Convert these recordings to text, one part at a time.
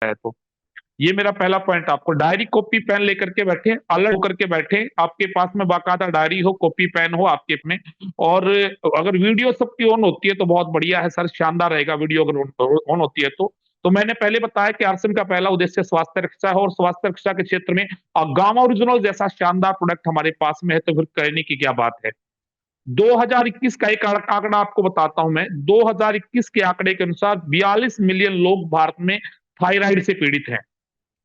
है। तो ये मेरा पहला पॉइंट, आपको डायरी कॉपी पेन लेकर के बैठे, अलर्ट होकर के बैठे, आपके पास में बाकायदा डायरी हो, कॉपी पेन हो आपके में। और अगर वीडियो सबकी ऑन होती है तो बहुत बढ़िया है सर, शानदार रहेगा वीडियो अगर ऑन होती है तो मैंने पहले बताया कि आरसीएम का पहला उद्देश्य स्वास्थ्य रक्षा है, और स्वास्थ्य रक्षा के क्षेत्र में गामा ओरिजिनल जैसा शानदार प्रोडक्ट हमारे पास में है, तो फिर कहने की क्या बात है। 2021 का एक आंकड़ा आपको बताता हूं मैं। 2021 के आंकड़े के अनुसार 42 मिलियन लोग भारत में थायराइड से पीड़ित हैं।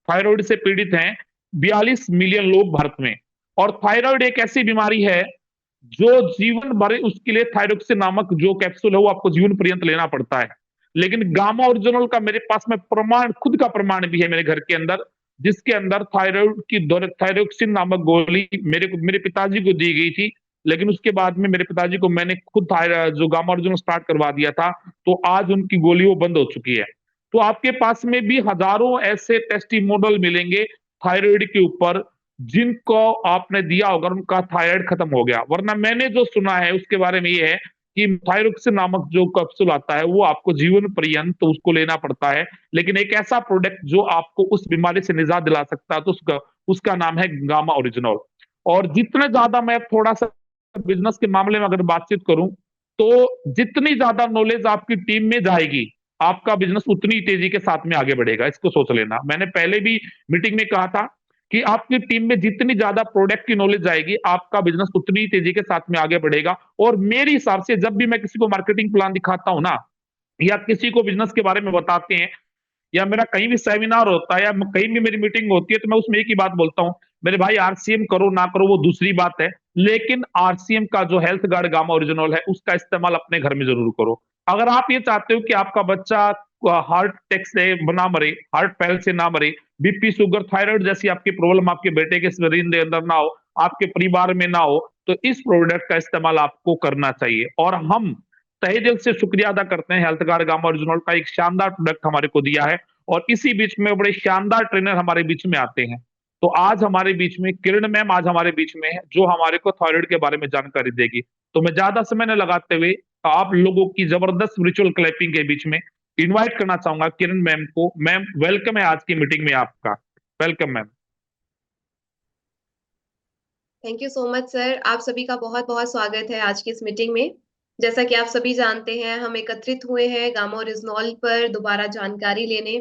थायराइड से पीड़ित हैं 42 मिलियन लोग भारत में। और थायराइड एक ऐसी बीमारी है जो जीवन भर, उसके लिए थायरोक्सिन नामक जो कैप्सूल है वो आपको जीवन पर्यंत लेना पड़ता है। लेकिन गामा ओरिजिनल का मेरे पास में प्रमाण, खुद का प्रमाण भी है मेरे घर के अंदर, जिसके अंदर थायराइड की थायरोक्सिन नामक गोली मेरे पिताजी को दी गई थी। लेकिन उसके बाद में मेरे पिताजी को मैंने खुद थायराइड जो गामा ओरिजिनल स्टार्ट करवा दिया था, तो आज उनकी गोली वो बंद हो चुकी है। तो आपके पास में भी हजारों ऐसे टेस्टिमोनियल मिलेंगे थायराइड के ऊपर, जिनको आपने दिया होगा उनका थायराइड खत्म हो गया। वरना मैंने जो सुना है उसके बारे में ये है कि थायरोक्सिन नामक जो कैप्सूल आता है वो आपको जीवन पर्यंत तो उसको लेना पड़ता है। लेकिन एक ऐसा प्रोडक्ट जो आपको उस बीमारी से निजात दिला सकता है, तो उसका उसका नाम है गामा ओरिजिनल। और जितने ज्यादा मैं थोड़ा सा बिजनेस के मामले में अगर बातचीत करूं, तो जितनी ज्यादा नॉलेज आपकी टीम में जाएगी, आपका बिजनेस उतनी तेजी के साथ में आगे बढ़ेगा। इसको सोच लेना, मैंने पहले भी मीटिंग में कहा था कि आपकी टीम में जितनी ज्यादा प्रोडक्ट की नॉलेज आएगी, आपका बिजनेस उतनी तेजी के साथ में आगे बढ़ेगा। और मेरे हिसाब से जब भी मैं किसी को मार्केटिंग प्लान दिखाता हूं ना, या किसी को बिजनेस के बारे में बताते हैं, या मेरा कहीं भी सेमिनार होता है, या कहीं भी मेरी मीटिंग होती है, तो मैं उसमें एक ही बात बोलता हूँ, मेरे भाई आरसीएम करो ना करो वो दूसरी बात है, लेकिन आरसीएम का जो हेल्थ गार्ड गामा ओरिजिनल है उसका इस्तेमाल अपने घर में जरूर करो। अगर आप ये चाहते हो कि आपका बच्चा हार्ट अटैक से ना मरे, हार्ट फेल से ना मरे, बीपी शुगर थायराइड जैसी आपकी प्रॉब्लम आपके बेटे के शरीर के अंदर ना हो, आपके परिवार में ना हो, तो इस प्रोडक्ट का इस्तेमाल आपको करना चाहिए। और हम तहे दिल से शुक्रिया अदा करते हैं हेल्थ गार्ड गामा ओरिजिनल का, एक शानदार प्रोडक्ट हमारे को दिया है। और इसी बीच में बड़े शानदार ट्रेनर हमारे बीच में आते हैं। तो आज हमारे बीच में किरण मैम आज हमारे बीच में है, जो हमारे को थायराइड के बारे में जानकारी देगी। तो मैं ज्यादा समय न लगाते हुए आप लोगों की जबरदस्त वर्चुअल क्लैपिंग के बीच में इनवाइट करना चाहूंगा किरण मैम को। मैम वेलकम है आज की मीटिंग में आपका। Welcome ma'am. Thank you so much sir, आप सभी का बहुत बहुत स्वागत है आज की इस मीटिंग में। जैसा कि आप सभी जानते हैं, हम एकत्रित हुए हैं गामा ओरिजिनॉल पर दोबारा जानकारी लेने।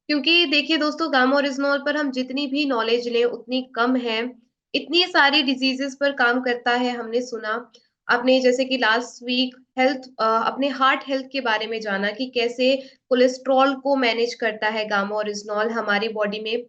क्योंकि देखिए दोस्तों, गामा ओरिजिनॉल पर हम जितनी भी नॉलेज लें उतनी कम है। इतनी सारी डिजीजेस पर काम करता है, हमने सुना। आपने जैसे कि लास्ट वीक हेल्थ अपने हार्ट हेल्थ के बारे में जाना कि कैसे कोलेस्ट्रॉल को मैनेज करता है गामा ओरिजिनॉल, हमारी बॉडी में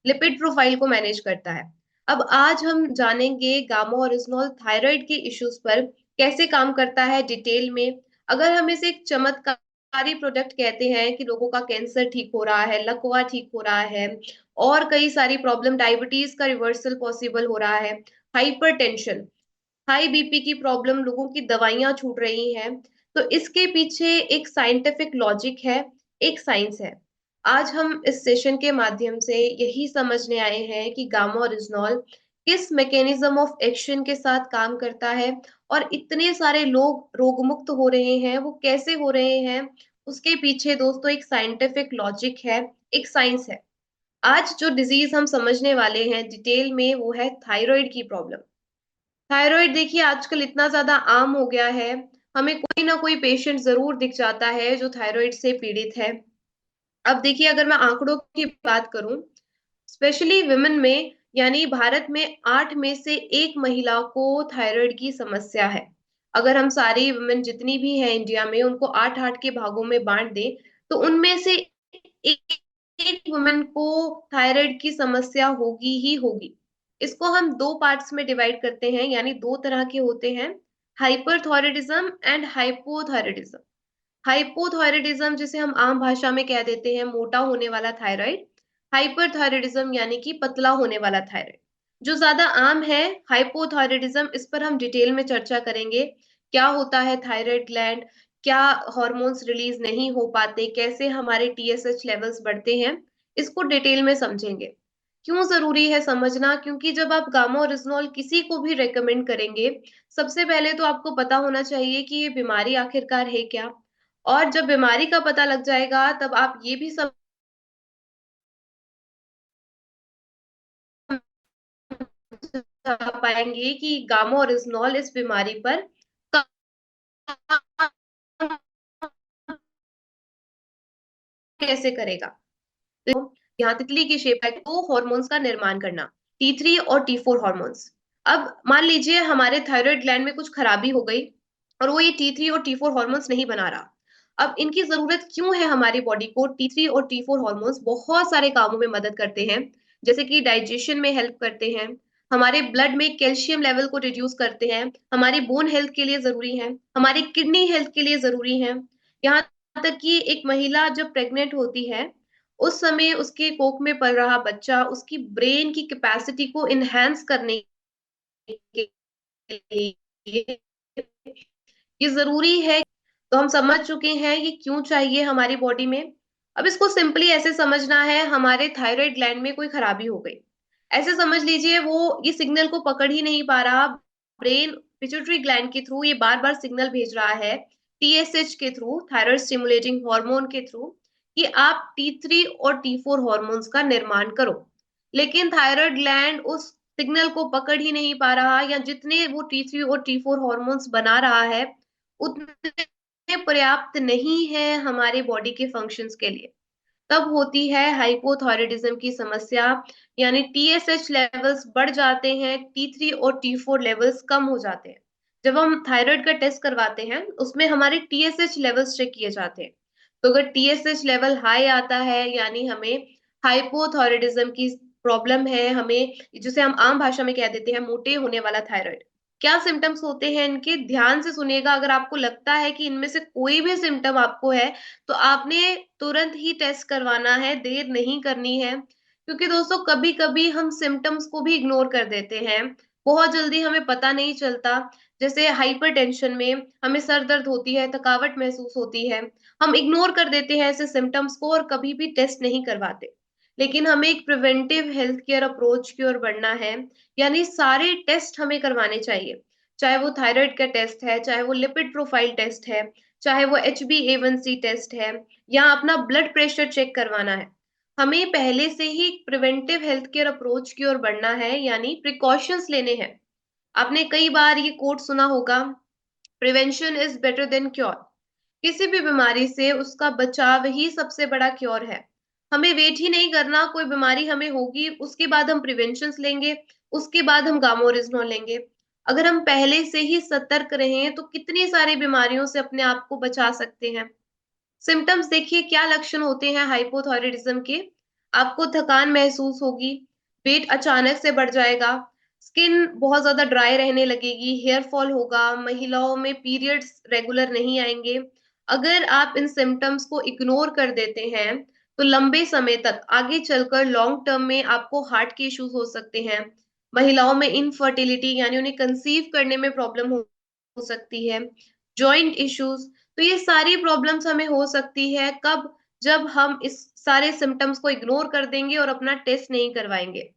लिपिड प्रोफाइल को मैनेज करता है। अब आज हम जानेंगे गामा ओरिजिनॉल थायराइड के इश्यूज पर कैसे काम करता है डिटेल में। अगर हम इसे एक चमत्कारी प्रोडक्ट कहते हैं कि लोगों का कैंसर ठीक हो रहा है, लकवा ठीक हो रहा है, और कई सारी प्रॉब्लम, डायबिटीज का रिवर्सल पॉसिबल हो रहा है, हाइपरटेंशन, हाई बीपी की प्रॉब्लम, लोगों की दवाइयां छूट रही हैं, तो इसके पीछे एक साइंटिफिक लॉजिक है, एक साइंस है। आज हम इस सेशन के माध्यम से यही समझने आए हैं कि गामा ओरिजिनॉल किस मैकेनिज्म ऑफ एक्शन के साथ काम करता है, और इतने सारे लोग रोग मुक्त हो रहे हैं, वो कैसे हो रहे हैं, उसके पीछे दोस्तों एक साइंटिफिक लॉजिक है, एक साइंस है। आज जो डिजीज हम समझने वाले हैं डिटेल में वो है थायराइड की प्रॉब्लम। थायराइड देखिए आजकल इतना ज्यादा आम हो गया है, हमें कोई ना कोई पेशेंट जरूर दिख जाता है जो थायराइड से पीड़ित है। अब देखिए, अगर मैं आंकड़ों की बात करूं, स्पेशली विमेन में, यानी भारत में 8 में से 1 महिला को थायराइड की समस्या है। अगर हम सारी विमेन जितनी भी हैं इंडिया में उनको 8-8 के भागों में बांट दें, तो उनमें से एक एक वुमेन को थायराइड की समस्या होगी ही होगी। इसको हम 2 पार्ट्स में डिवाइड करते हैं, यानी 2 तरह के होते हैं, हाइपरथायराइडिज्म एंड हाइपोथायराइडिज्म। हाइपोथायराइडिज्म जिसे हम आम भाषा में कह देते हैं मोटा होने वाला थायराइड, हाइपरथायराइडिज्म यानी कि पतला होने वाला थायराइड। जो ज्यादा आम है हाइपोथायराइडिज्म, इस पर हम डिटेल में चर्चा करेंगे। क्या होता है थायराइड ग्लैंड, क्या हार्मोन्स रिलीज नहीं हो पाते, कैसे हमारे टीएसएच लेवल्स बढ़ते हैं, इसको डिटेल में समझेंगे। क्यों जरूरी है समझना? क्योंकि जब आप गामा ओरिजिनॉल किसी को भी रेकमेंड करेंगे, सबसे पहले तो आपको पता होना चाहिए कि ये बीमारी आखिरकार है क्या। और जब बीमारी का पता लग जाएगा तब आप ये भी बता पाएंगे कि गामा ओरिजिनॉल इस बीमारी पर काम कैसे करेगा। तो यहाँ तितली की शेप है, दो हॉर्मोन्स का निर्माण करना, T3 और T4 हॉर्मोन्स। अब मान लीजिए हमारे थायराइड ग्लैंड में कुछ खराबी हो गई और वो ये T3 और T4 हॉर्मोन्स नहीं बना रहा। अब इनकी जरूरत क्यों है हमारी बॉडी को? T3 और T4 हॉर्मोन्स बहुत सारे कामों में मदद करते हैं, जैसे कि डाइजेशन में हेल्प करते हैं, हमारे ब्लड में कैल्शियम लेवल को रिड्यूस करते हैं, हमारी बोन हेल्थ के लिए जरूरी है, हमारी किडनी हेल्थ के लिए जरूरी है। यहाँ तक कि एक महिला जब प्रेग्नेंट होती है, उस समय उसके कोख में पल रहा बच्चा उसकी ब्रेन की कैपेसिटी को इनहेंस करने के लिए ये जरूरी है। तो हम समझ चुके हैं ये क्यों चाहिए हमारी बॉडी में। अब इसको सिंपली ऐसे समझना है, हमारे थायराइड ग्लैंड में कोई खराबी हो गई, ऐसे समझ लीजिए वो ये सिग्नल को पकड़ ही नहीं पा रहा। ब्रेन पिट्यूटरी ग्लैंड के थ्रू ये बार बार सिग्नल भेज रहा है, TSH के थ्रू, थायराइड स्टिमुलेटिंग हार्मोन के थ्रू, कि आप T3 और T4 हॉर्मोन्स का निर्माण करो। लेकिन थायराइड ग्लैंड उस सिग्नल को पकड़ ही नहीं पा रहा, या जितने वो T3 और T4 हॉर्मोन्स बना रहा है उतने पर्याप्त नहीं है हमारे बॉडी के फंक्शंस के लिए। तब होती है हाइपोथायराइडिज्म की समस्या, यानी TSH लेवल्स बढ़ जाते हैं, T3 और T4 लेवल्स कम हो जाते हैं। जब हम थायराइड का टेस्ट करवाते हैं उसमें हमारे TSH लेवल्स चेक किए जाते हैं। तो अगर TSH लेवल हाई आता है यानी हमें हाइपोथायराइडिज्म की प्रॉब्लम है, हमें जिसे हम आम भाषा में कह देते हैं मोटे होने वाला थायराइड। क्या सिम्टम्स होते हैं इनके, ध्यान से सुनिएगा। अगर आपको लगता है कि इनमें से कोई भी सिम्टम आपको है तो आपने तुरंत ही टेस्ट करवाना है, देर नहीं करनी है। क्योंकि दोस्तों कभी कभी हम सिम्टम्स को भी इग्नोर कर देते हैं, बहुत जल्दी हमें पता नहीं चलता। जैसे हाइपरटेंशन में हमें सर दर्द होती है, थकावट महसूस होती है, हम इग्नोर कर देते हैं ऐसे सिम्टम्स को और कभी भी टेस्ट नहीं करवाते। लेकिन हमें एक प्रिवेंटिव हेल्थ केयर अप्रोच की ओर बढ़ना है, यानी सारे टेस्ट हमें करवाने चाहिए। चाहे वो थायराइड का टेस्ट है, चाहे वो लिपिड प्रोफाइल टेस्ट है, चाहे वो HbA1c टेस्ट है, या अपना ब्लड प्रेशर चेक करवाना है। हमें पहले से ही प्रिवेंटिव हेल्थ केयर अप्रोच की ओर बढ़ना है, यानी प्रिकॉशंस लेने हैं। आपने कई बार ये कोट सुना होगा, prevention is better than cure. किसी भी बीमारी से उसका बचाव ही सबसे बड़ा क्योर है। हमें वेट ही नहीं करना, कोई बीमारी हमें होगी उसके बाद हम प्रिवेंशंस लेंगे, उसके बाद हम गामा ओरिजिनॉल लेंगे। अगर हम पहले से ही सतर्क रहें तो कितनी सारी बीमारियों से अपने आप को बचा सकते हैं। सिम्टम्स देखिए, क्या लक्षण होते हैं हाइपोथायराइडिज्म के। आपको थकान महसूस होगी, वेट अचानक से बढ़ जाएगा, स्किन बहुत ज्यादा ड्राई रहने लगेगी, हेयर फॉल होगा, महिलाओं में पीरियड्स रेगुलर नहीं आएंगे। अगर आप इन सिम्टम्स को इग्नोर कर देते हैं तो लंबे समय तक आगे चलकर लॉन्ग टर्म में आपको हार्ट के इश्यूज हो सकते हैं। महिलाओं में इनफर्टिलिटी यानी उन्हें कंसीव करने में प्रॉब्लम हो सकती है, जॉइंट इश्यूज। तो ये सारी प्रॉब्लम्स हमें हो सकती है कब? जब हम इस सारे सिम्टम्स को इग्नोर कर देंगे और अपना टेस्ट नहीं करवाएंगे।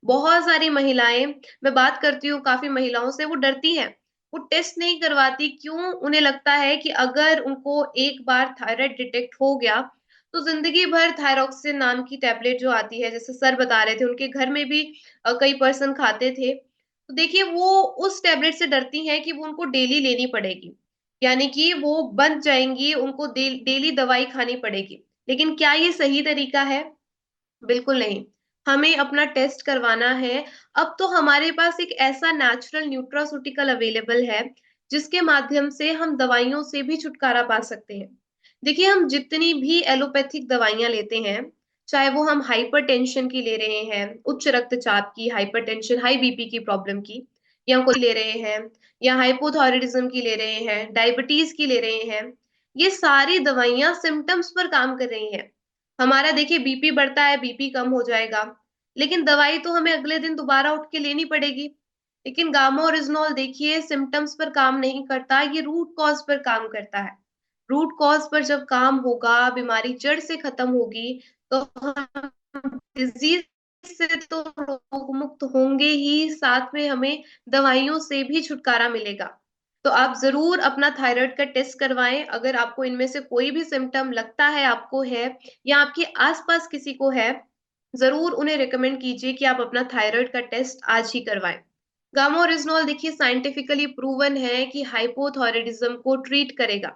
बहुत सारी महिलाएं, मैं बात करती हूँ काफी महिलाओं से, वो डरती हैं, वो टेस्ट नहीं करवाती। क्यों? उन्हें लगता है कि अगर उनको एक बार थायराइड डिटेक्ट हो गया तो जिंदगी भर थायरॉक्सिन नाम की टैबलेट जो आती है, जैसे सर बता रहे थे उनके घर में भी कई पर्सन खाते थे, तो देखिए वो उस टैबलेट से डरती हैं कि वो उनको डेली लेनी पड़ेगी, यानी कि वो बंध जाएंगी, उनको डेली दवाई खानी पड़ेगी। लेकिन क्या ये सही तरीका है? बिल्कुल नहीं। हमें अपना टेस्ट करवाना है। अब तो हमारे पास एक ऐसा नेचुरल न्यूट्रास्यूटिकल अवेलेबल है जिसके माध्यम से हम दवाइयों से भी छुटकारा पा सकते हैं। देखिए, हम जितनी भी एलोपैथिक दवाइयां लेते हैं, चाहे वो हम हाइपरटेंशन की ले रहे हैं, उच्च रक्तचाप की, हाइपरटेंशन हाई बीपी की प्रॉब्लम की, या कोई ले रहे हैं, या हाइपोथायराइडिज्म की ले रहे हैं, डायबिटीज की ले रहे हैं, ये सारी दवाइयां सिम्टम्स पर काम कर रही हैं। हमारा देखिए बीपी बढ़ता है, बीपी कम हो जाएगा, लेकिन दवाई तो हमें अगले दिन दोबारा उठ के लेनी पड़ेगी। लेकिन गामा ओरिजिनॉल देखिए सिम्टम्स पर काम नहीं करता, ये रूट कॉज पर काम करता है। रूट कॉज पर जब काम होगा, बीमारी जड़ से खत्म होगी, तो हम डिजीज से तो रोग मुक्त होंगे ही, साथ में हमें दवाइयों से भी छुटकारा मिलेगा। तो आप जरूर अपना थायराइड का टेस्ट करवाएं। अगर आपको इनमें से कोई भी सिम्टम लगता है आपको है, या आपके आसपास किसी को है, जरूर उन्हें रिकमेंड कीजिए कि आप अपना थायराइड का टेस्ट आज ही करवाएं। गामा ओरिजिनॉल देखिए साइंटिफिकली प्रूवन है कि हाइपोथायरायडिज्म को ट्रीट करेगा।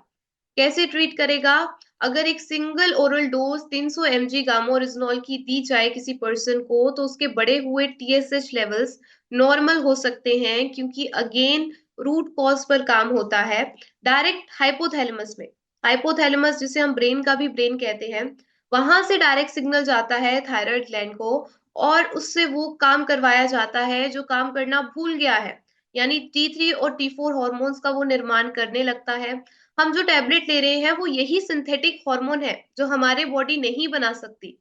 कैसे ट्रीट करेगा? अगर एक single oral dose 300 mg gamma oryzanol की दी जाए किसी पर्सन को, तो उसके बढ़े हुए टीएसएच लेवल्स नॉर्मल हो सकते हैं, क्योंकि अगेन रूट कॉज पर काम होता है। डायरेक्ट हाइपोथैलेमस में, हाइपोथैलेमस जिसे हम ब्रेन का भी ब्रेन कहते हैं, वहां से डायरेक्ट सिग्नल जाता है थायराइड ग्लैंड को, और उससे वो काम करवाया जाता है जो काम करना भूल गया है। यानी T3 और T4 हॉर्मोन्स का वो निर्माण करने लगता है। हम जो टैबलेट ले रहे हैं वो यही सिंथेटिक हार्मोन है जो हमारे बॉडी नहीं बना सकती।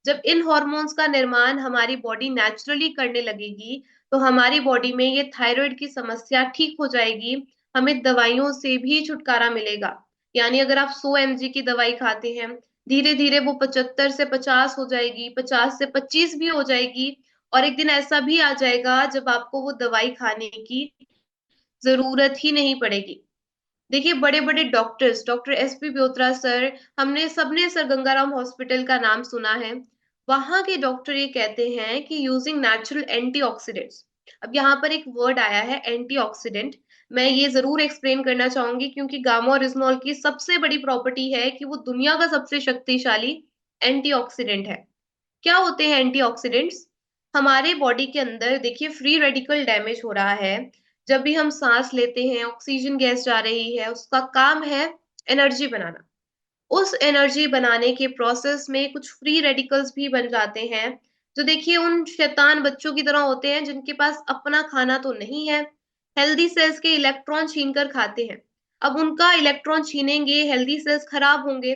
जब इन हॉर्मोन्स का निर्माण हमारी बॉडी नेचुरली करने लगेगी, तो हमारी बॉडी में ये थायराइड की समस्या ठीक हो जाएगी। हमें दवाइयों से भी छुटकारा मिलेगा। यानी अगर आप 100 mg की दवाई खाते हैं, धीरे धीरे वो 75 से 50 हो जाएगी, 50 से 25 भी हो जाएगी, और एक दिन ऐसा भी आ जाएगा जब आपको वो दवाई खाने की जरूरत ही नहीं पड़ेगी। देखिए बड़े बड़े डॉक्टर्स, डॉक्टर एसपी ब्योत्रा सर, हमने सबने सर गंगाराम हॉस्पिटल का नाम सुना है। वहां के डॉक्टर ये कहते हैं कि यूजिंग नेचुरल एंटीऑक्सीडेंट्स। अब यहाँ पर एक वर्ड आया है एंटीऑक्सीडेंट, मैं ये जरूर एक्सप्लेन करना चाहूंगी, क्योंकि गामा ओरिजिनॉल की सबसे बड़ी प्रॉपर्टी है कि वो दुनिया का सबसे शक्तिशाली एंटीऑक्सीडेंट है। क्या होते हैं एंटीऑक्सीडेंट्स? हमारे बॉडी के अंदर देखिए फ्री रेडिकल डैमेज हो रहा है। जब भी हम सांस लेते हैं, ऑक्सीजन गैस जा रही है, उसका काम है एनर्जी बनाना। उस एनर्जी बनाने के प्रोसेस में कुछ फ्री रेडिकल्स भी बन जाते हैं, जो देखिए उन शैतान बच्चों की तरह होते हैं जिनके पास अपना खाना तो नहीं है, हेल्दी सेल्स के इलेक्ट्रॉन छीन कर खाते हैं। अब उनका इलेक्ट्रॉन छीनेंगे, हेल्दी सेल्स खराब होंगे,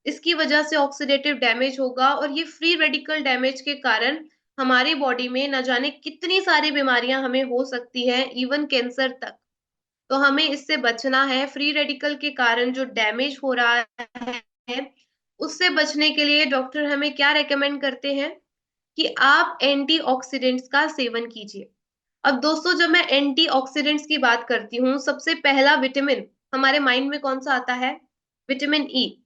इसकी वजह से ऑक्सीडेटिव डैमेज होगा, और ये फ्री रेडिकल डैमेज के कारण हमारी बॉडी में न जाने कितनी सारी बीमारियां हमें हो सकती है, इवन कैंसर तक। तो हमें इससे बचना है। फ्री रेडिकल के कारण जो डैमेज हो रहा है, उससे बचने के लिए डॉक्टर हमें क्या रेकमेंड करते हैं कि आप एंटीऑक्सीडेंट्स का सेवन कीजिए। अब दोस्तों, जब मैं एंटीऑक्सीडेंट्स की बात करती हूँ, सबसे पहला विटामिन हमारे माइंड में कौन सा आता है? Vitamin E.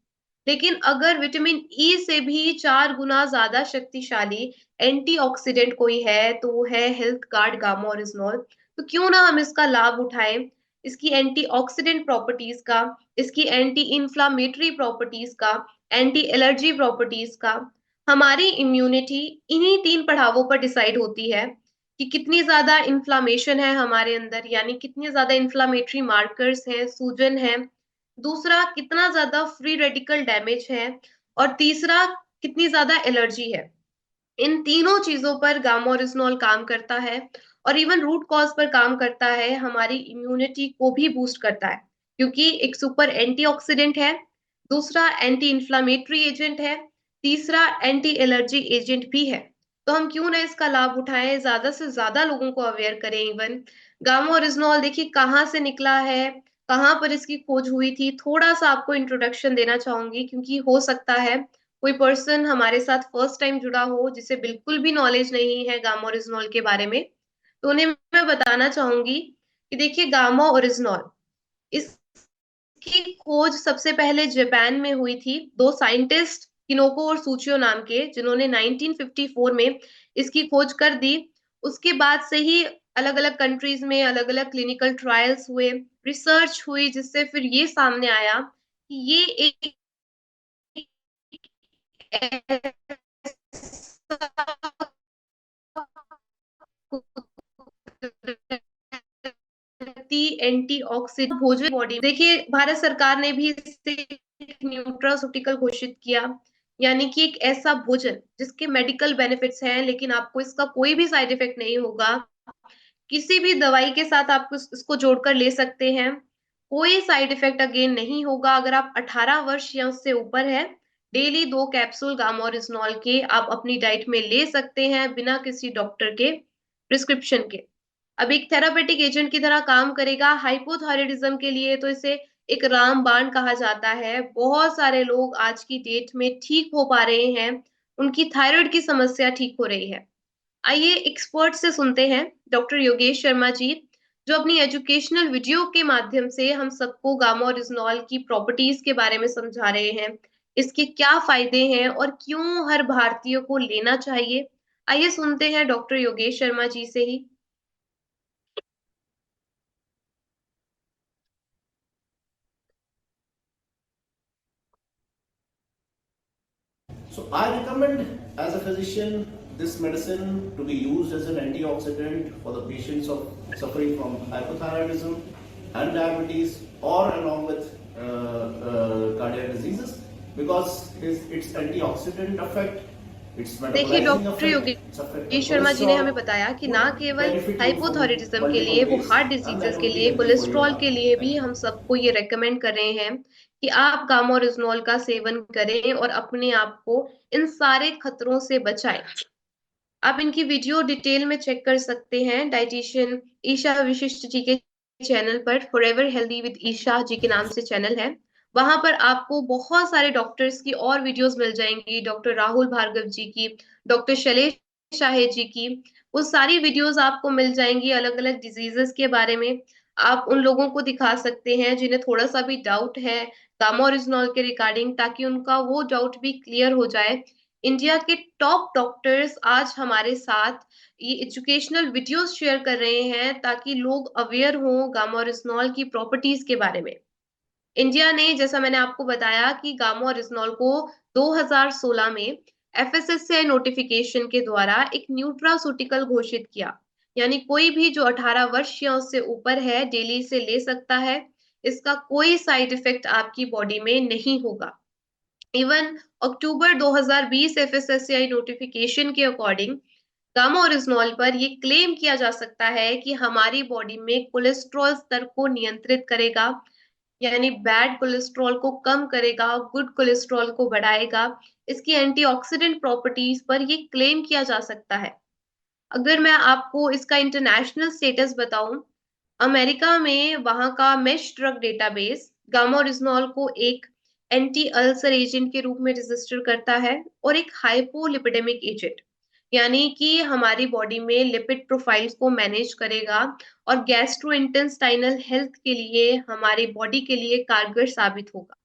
लेकिन अगर विटामिन ई से भी 4 गुना ज्यादा शक्तिशाली एंटीऑक्सीडेंट कोई है, तो वो है हेल्थ कार्ड गामा ओरिजिनॉल। तो क्यों ना हम इसका लाभ उठाएं, इसकी एंटीऑक्सीडेंट प्रॉपर्टीज का, इसकी एंटी इंफ्लामेटरी प्रॉपर्टीज का, एंटी एलर्जी प्रॉपर्टीज का। हमारी इम्यूनिटी इन्हीं 3 पड़ावों पर डिसाइड होती है कि कितनी ज्यादा इन्फ्लामेशन है हमारे अंदर, यानी कितनी ज्यादा इन्फ्लामेटरी मार्कर्स हैं, सूजन है। दूसरा, कितना ज्यादा फ्री रेडिकल डैमेज है। और तीसरा, कितनी ज्यादा एलर्जी है। इन तीनों चीजों पर गामा ओरिजिनॉल काम करता है, और इवन रूट कॉज पर काम करता है, हमारी इम्यूनिटी को भी बूस्ट करता है, क्योंकि एक सुपर एंटीऑक्सीडेंट है, दूसरा एंटी इंफ्लामेटरी एजेंट है, तीसरा एंटी एलर्जी एजेंट भी है। तो हम क्यों ना इसका लाभ उठाएं, ज्यादा से ज्यादा लोगों को अवेयर करें। इवन गामा ओरिजिनॉल देखिए कहाँ से निकला है, कहाँ पर इसकी खोज हुई थी, थोड़ा सा आपको इंट्रोडक्शन देना चाहूंगी, क्योंकि हो सकता है कोई पर्सन हमारे साथ फर्स्ट टाइम जुड़ा हो जिसे बिल्कुल भी नॉलेज नहीं है गामा ओरिजिनॉल के बारे में। तो उन्हें मैं बताना चाहूंगी कि देखिए गामा ओरिजिनॉल, इसकी खोज सबसे पहले जापान में हुई थी, 2 साइंटिस्ट किनोको और सूचियो नाम के, जिन्होंने 1954 में इसकी खोज कर दी। उसके बाद से ही अलग अलग कंट्रीज में अलग अलग क्लिनिकल ट्रायल्स हुए, रिसर्च हुई, जिससे फिर ये सामने आया कि ये एक एंटीऑक्सीडेंट भोजन बॉडी। देखिए भारत सरकार ने भी इसे न्यूट्रास्यूटिकल घोषित किया, यानी कि एक ऐसा भोजन जिसके मेडिकल बेनिफिट्स हैं, लेकिन आपको इसका कोई भी साइड इफेक्ट नहीं होगा। किसी भी दवाई के साथ आप इसको जोड़कर ले सकते हैं, कोई साइड इफेक्ट अगेन नहीं होगा। अगर आप 18 वर्ष या उससे ऊपर है, डेली 2 कैप्सूल गामोरिजनॉल के आप अपनी डाइट में ले सकते हैं, बिना किसी डॉक्टर के प्रिस्क्रिप्शन के। अब एक थेरापेटिक एजेंट की तरह काम करेगा। हाइपोथायरायडिज्म के लिए तो इसे एक रामबाण कहा जाता है। बहुत सारे लोग आज की डेट में ठीक हो पा रहे हैं, उनकी थायराइड की समस्या ठीक हो रही है। आइए एक्सपर्ट से सुनते हैं, डॉक्टर योगेश शर्मा जी, जो अपनी एजुकेशनल वीडियो के माध्यम से हम सबको गामा ओरिजिनॉल की प्रॉपर्टीज के बारे में समझा रहे हैं, इसके क्या फायदे हैं और क्यों हर भारतीय को लेना चाहिए। आइए सुनते हैं डॉक्टर योगेश शर्मा जी से ही। So I recommend as a physician this medicine to be used as an antioxidant for the patients of suffering from hypothyroidism and diabetes, or along with cardiac diseases, because its antioxidant effect, its देखिए metabolizing doctor effect, its effect on Yogesh Sharma ji ने हमें cholesterol बताया कि ना would केवल benefit you from hypothyroidism के multiple लिए, वो ways, heart and diseases that के would be लिए, healthy for your cholesterol heart. के लिए भी Thank you. हम सबको ये रेकमेंड कर रहे हैं कि आप गामोरिजनोल का सेवन करें और अपने आप को इन सारे खतरों से बचाएं। आप इनकी वीडियो डिटेल में चेक कर सकते हैं डाइटिशियन ईशा विशिष्ट जी के चैनल पर, फॉरएवर हेल्दी विद ईशा जी के नाम से चैनल है। वहां पर आपको बहुत सारे डॉक्टर्स की और वीडियोस मिल जाएंगी, डॉक्टर राहुल भार्गव जी की, डॉक्टर शैलेश शाहे जी की। वो सारी वीडियोस आपको मिल जाएंगी अलग अलग डिजीजेस के बारे में। आप उन लोगों को दिखा सकते हैं जिन्हें थोड़ा सा भी डाउट है गामा ओरिजिनॉल के रिगार्डिंग, ताकि उनका वो डाउट भी क्लियर हो जाए। इंडिया के टॉप डॉक्टर्स आज हमारे साथ ये एजुकेशनल वीडियोस शेयर कर रहे हैं ताकि लोग अवेयर हों गामा ओरिजिनॉल की प्रॉपर्टीज के बारे में। इंडिया ने, जैसा मैंने आपको बताया, कि गामा ओरिजिनॉल को 2016 में एफएसएससीआई नोटिफिकेशन के द्वारा एक न्यूट्रासूटिकल घोषित किया। यानी कोई भी जो 18 वर्ष या उससे ऊपर है डेली से ले सकता है। इसका कोई साइड इफेक्ट आपकी बॉडी में नहीं होगा। इवन अक्टूबर 2020 एफएसएससीआई नोटिफिकेशन के अकॉर्डिंग गामा ओरिजिनॉल पर ये क्लेम किया जा सकता है कि हमारी बॉडी में कोलेस्ट्रॉल स्तर को नियंत्रित करेगा, यानी बैड कोलेस्ट्रॉल को कम करेगा, गुड कोलेस्ट्रॉल को बढ़ाएगा। इसकी एंटीऑक्सीडेंट प्रॉपर्टीज पर ये क्लेम किया जा सकता है। अगर मैं आपको इसका इंटरनेशनल स्टेटस बताऊं, अमेरिका में वहां का mesh drug database gamma oryzanol को एक एंटी अल्सर एजेंट के रूप में रजिस्टर करता है और एक हाइपोलिपिडेमिक एजेंट, यानी कि हमारी बॉडी में लिपिड प्रोफाइल्स को मैनेज करेगा और गैस्ट्रोइंटेस्टाइनल हेल्थ के लिए, हमारी बॉडी के लिए कारगर साबित होगा।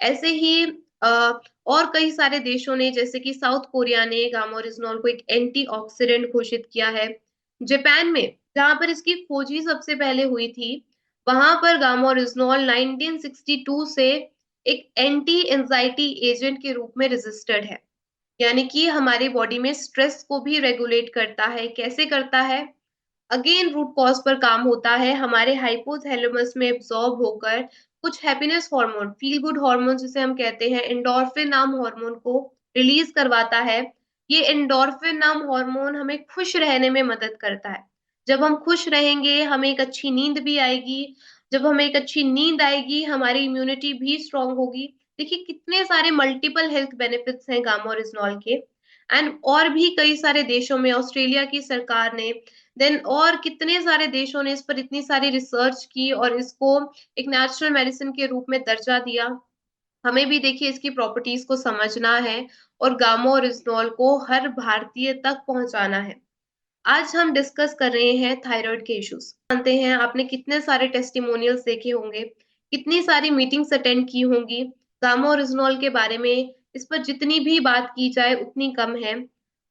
ऐसे ही और कई सारे देशों ने, जैसे कि साउथ कोरिया ने गामा ओरिजिनॉल को एक एंटीऑक्सीडेंट घोषित किया है। जापान में, जहां पर इसकी खोजी सबसे पहले हुई थी, वहां पर गामा ओरिजिनॉल 1962 से एक एंटी एंजाइटी एजेंट के रूप में रजिस्टर्ड है। यानी कि हमारी बॉडी में स्ट्रेस को भी रेगुलेट करता है। कैसे करता है? अगेन रूट कॉज पर काम होता है, हमारे हाइपोथैलेमस में एब्जॉर्ब होकर कुछ happiness hormone, feel good hormone जिसे हम कहते हैं, एंडोर्फिन नाम हार्मोन को रिलीज करवाता है। ये एंडोर्फिन नाम हार्मोन हमें खुश रहने में मदद करता है। जब हम खुश रहेंगे हमें एक अच्छी नींद भी आएगी। जब हमें एक अच्छी नींद आएगी हमारी इम्यूनिटी भी स्ट्रांग होगी। देखिए कितने सारे मल्टीपल हेल्थ बेनिफिट्स हैं गामा ओरिजिनॉल के। एंड और भी कई सारे देशों में, ऑस्ट्रेलिया की सरकार ने, देन और कितने सारे देशों ने इस पर इतनी सारी रिसर्च की और इसको एक नेचुरल मेडिसिन के रूप में दर्जा दिया। हमें भी देखिए इसकी प्रॉपर्टीज को समझना है और गामा ओरिजिनॉल को हर भारतीय तक पहुंचाना है। आज हम डिस्कस कर रहे हैं थायराइड के इश्यूज। जानते हैं आपने कितने सारे टेस्टिमोनियल्स देखे होंगे, कितनी सारी मीटिंग्स अटेंड की होंगी गामा ओरिजिनॉल के बारे में। इस पर जितनी भी बात की जाए उतनी कम है।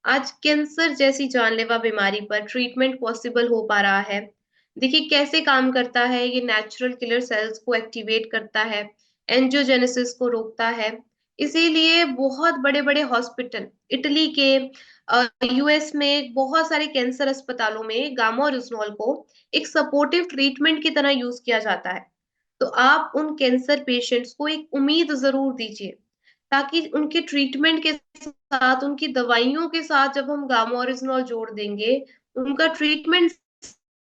आज कैंसर जैसी जानलेवा बीमारी पर ट्रीटमेंट पॉसिबल हो पा रहा है। देखिए कैसे काम करता है ये, नेचुरल किलर सेल्स को एक्टिवेट करता है, एंजियोजेनेसिस को रोकता है। इसीलिए बहुत बड़े बड़े हॉस्पिटल, इटली के, यूएस में बहुत सारे कैंसर अस्पतालों में गामा ओरिजिनॉल को एक सपोर्टिव ट्रीटमेंट की तरह यूज किया जाता है। तो आप उन कैंसर पेशेंट्स को एक उम्मीद जरूर दीजिए, ताकि उनके ट्रीटमेंट के साथ, उनकी दवाइयों के साथ जब हम गामा ओरिजिनॉल जोड़ देंगे, उनका ट्रीटमेंट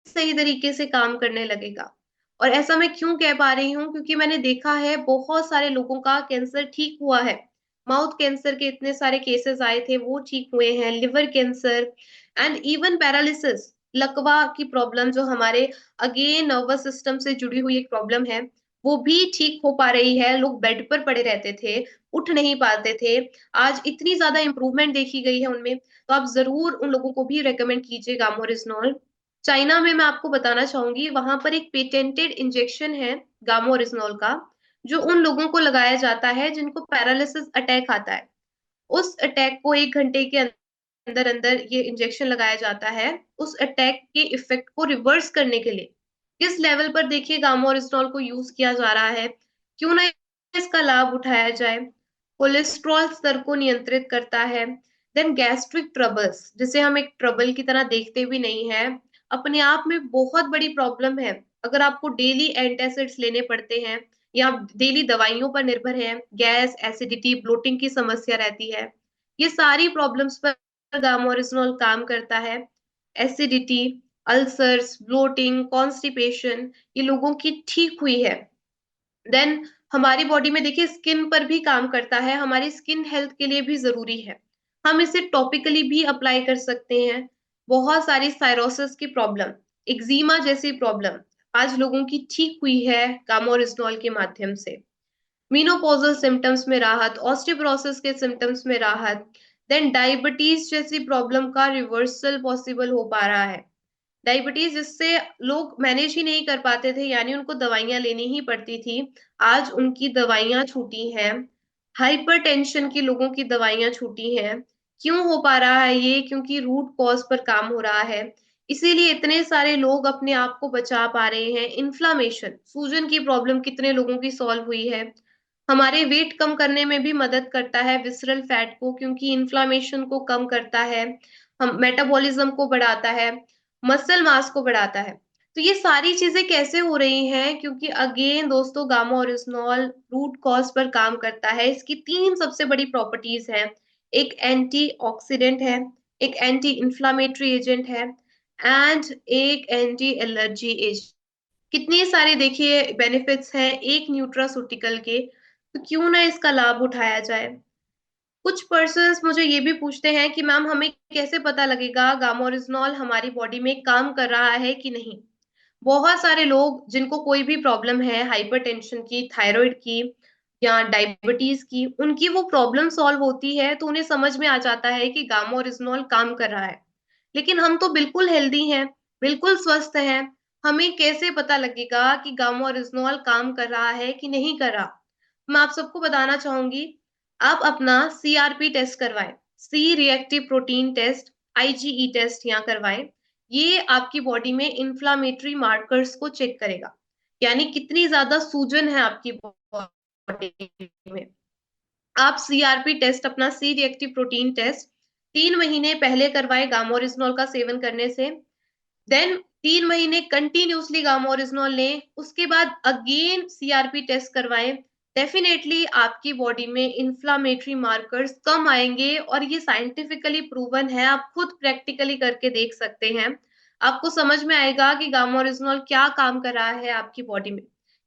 सही तरीके से काम करने लगेगा। और ऐसा मैं क्यों कह पा रही हूँ, क्योंकि मैंने देखा है बहुत सारे लोगों का कैंसर ठीक हुआ है। माउथ कैंसर के इतने सारे केसेस आए थे, वो ठीक हुए हैं। Liver cancer and even paralysis, लकवा की प्रॉब्लम जो हमारे अगेन नर्वस सिस्टम से जुड़ी हुई एक प्रॉब्लम है, वो भी ठीक हो पा रही है। लोग बेड पर पड़े रहते थे, उठ नहीं पाते थे, आज इतनी ज्यादा इंप्रूवमेंट देखी गई है उनमें। तो आप जरूर उन लोगों को भी रेकमेंड कीजिए गामोरिजनॉल। चाइना में मैं आपको बताना चाहूंगी, वहां पर एक पेटेंटेड इंजेक्शन है गामा ओरिजिनॉल का, जो उन लोगों को लगाया जाता है जिनको पैरालिसिस अटैक आता है। उस अटैक को 1 घंटे के अंदर अंदर ये इंजेक्शन लगाया जाता है, उस अटैक के इफेक्ट को रिवर्स करने के लिए। किस लेवल पर देखिए गामा ओरिजिनॉल को यूज किया जा रहा है, क्यों ना इसका लाभ उठाया जाए। कोलेस्ट्रॉल स्तर को नियंत्रित करता है। देन गैस्ट्रिक ट्रबल्स, जिसे हम एक ट्रबल की तरह देखते भी नहीं है, अपने आप में बहुत बड़ी प्रॉब्लम है। अगर आपको डेली एंटासिड्स लेने पड़ते हैं या आप डेली दवाइयों पर निर्भर हैं, गैस, एसिडिटी, ब्लोटिंग की समस्या रहती है, ये सारी प्रॉब्लम्स पर गामा ओरिजिनॉल काम करता है। एसिडिटी, अल्सर्स, ब्लोटिंग, कॉन्स्टिपेशन, ये लोगों की ठीक हुई है। देन हमारी बॉडी में देखिए स्किन पर भी काम करता है, हमारी स्किन हेल्थ के लिए भी जरूरी है। हम इसे टॉपिकली भी अप्लाई कर सकते हैं। बहुत सारी साइरोसिस की प्रॉब्लम, एक्जिमा जैसी प्रॉब्लम आज लोगों की ठीक हुई है गामा ओरिजिनॉल के माध्यम से। मेनोपॉजल सिम्टम्स में राहत, ऑस्टियोपोरोसिस के सिम्टम्स में राहत, देन डायबिटीज जैसी प्रॉब्लम का रिवर्सल पॉसिबल हो पा रहा है। डायबिटीज जिससे लोग मैनेज ही नहीं कर पाते थे, यानी उनको दवाइयां लेनी ही पड़ती थी, आज उनकी दवाइयां छूटी हैं। हाइपरटेंशन की लोगों की दवाइयां छूटी हैं। क्यों हो पा रहा है ये? क्योंकि रूट कॉज पर काम हो रहा है, इसीलिए इतने सारे लोग अपने आप को बचा पा रहे हैं। इन्फ्लामेशन, सूजन की प्रॉब्लम कितने लोगों की सॉल्व हुई है। हमारे वेट कम करने में भी मदद करता है विसरल फैट को, क्योंकि इन्फ्लामेशन को कम करता है, हम मेटाबॉलिज्म को बढ़ाता है, मसल मास को बढ़ाता है। तो ये सारी चीजें कैसे हो रही हैं? क्योंकि अगेन दोस्तों, गामा ओरिजिनॉल रूट कॉज पर काम करता है। इसकी 3 सबसे बड़ी प्रॉपर्टीज हैं। एक एंटीऑक्सीडेंट है, एक एंटी इंफ्लेमेटरी एजेंट है, एंड एक एंटी एलर्जी एजेंट। कितनी सारे देखिए बेनिफिट्स हैं एक न्यूट्रास्यूटिकल के, तो क्यों ना इसका लाभ उठाया जाए। कुछ पर्सन्स मुझे ये भी पूछते हैं कि मैम हमें कैसे पता लगेगा गामा ओरिजिनॉल हमारी बॉडी में काम कर रहा है कि नहीं। बहुत सारे लोग जिनको कोई भी प्रॉब्लम है, हाइपरटेंशन की, थायराइड की या डायबिटीज की, उनकी वो प्रॉब्लम सॉल्व होती है तो उन्हें समझ में आ जाता है कि गामा ओरिजिनॉल काम कर रहा है। लेकिन हम तो बिल्कुल हेल्दी हैं, बिल्कुल स्वस्थ हैं, हमें कैसे पता लगेगा कि गामा ओरिजिनॉल काम कर रहा है कि नहीं कर रहा? मैं आप सबको बताना चाहूंगी, आप अपना सीआरपी टेस्ट करवाएं, C reactive protein test, IgE test यहाँ करवाएं। ये आपकी बॉडी में इंफ्लामेटरी मार्कर्स को चेक करेगा, यानी कितनी ज्यादा सूजन है आपकी बॉडी में। आप सीआरपी टेस्ट, अपना सी रिएक्टिव प्रोटीन टेस्ट 3 महीने पहले करवाएं गामा ओरिजिनॉल का सेवन करने से। देन 3 महीने कंटिन्यूसली गामा ओरिजिनॉल लें, उसके बाद अगेन सीआरपी टेस्ट करवाएं। डेफिनेटली आपकी बॉडी में इंफ्लामेटरी मार्कर्स कम आएंगे, और ये साइंटिफिकली प्रूवन है, आप खुद प्रैक्टिकली करके देख सकते हैं। आपको समझ में आएगा कि गामा ओरिजिनॉल क्या काम कर रहा है आपकी बॉडी में,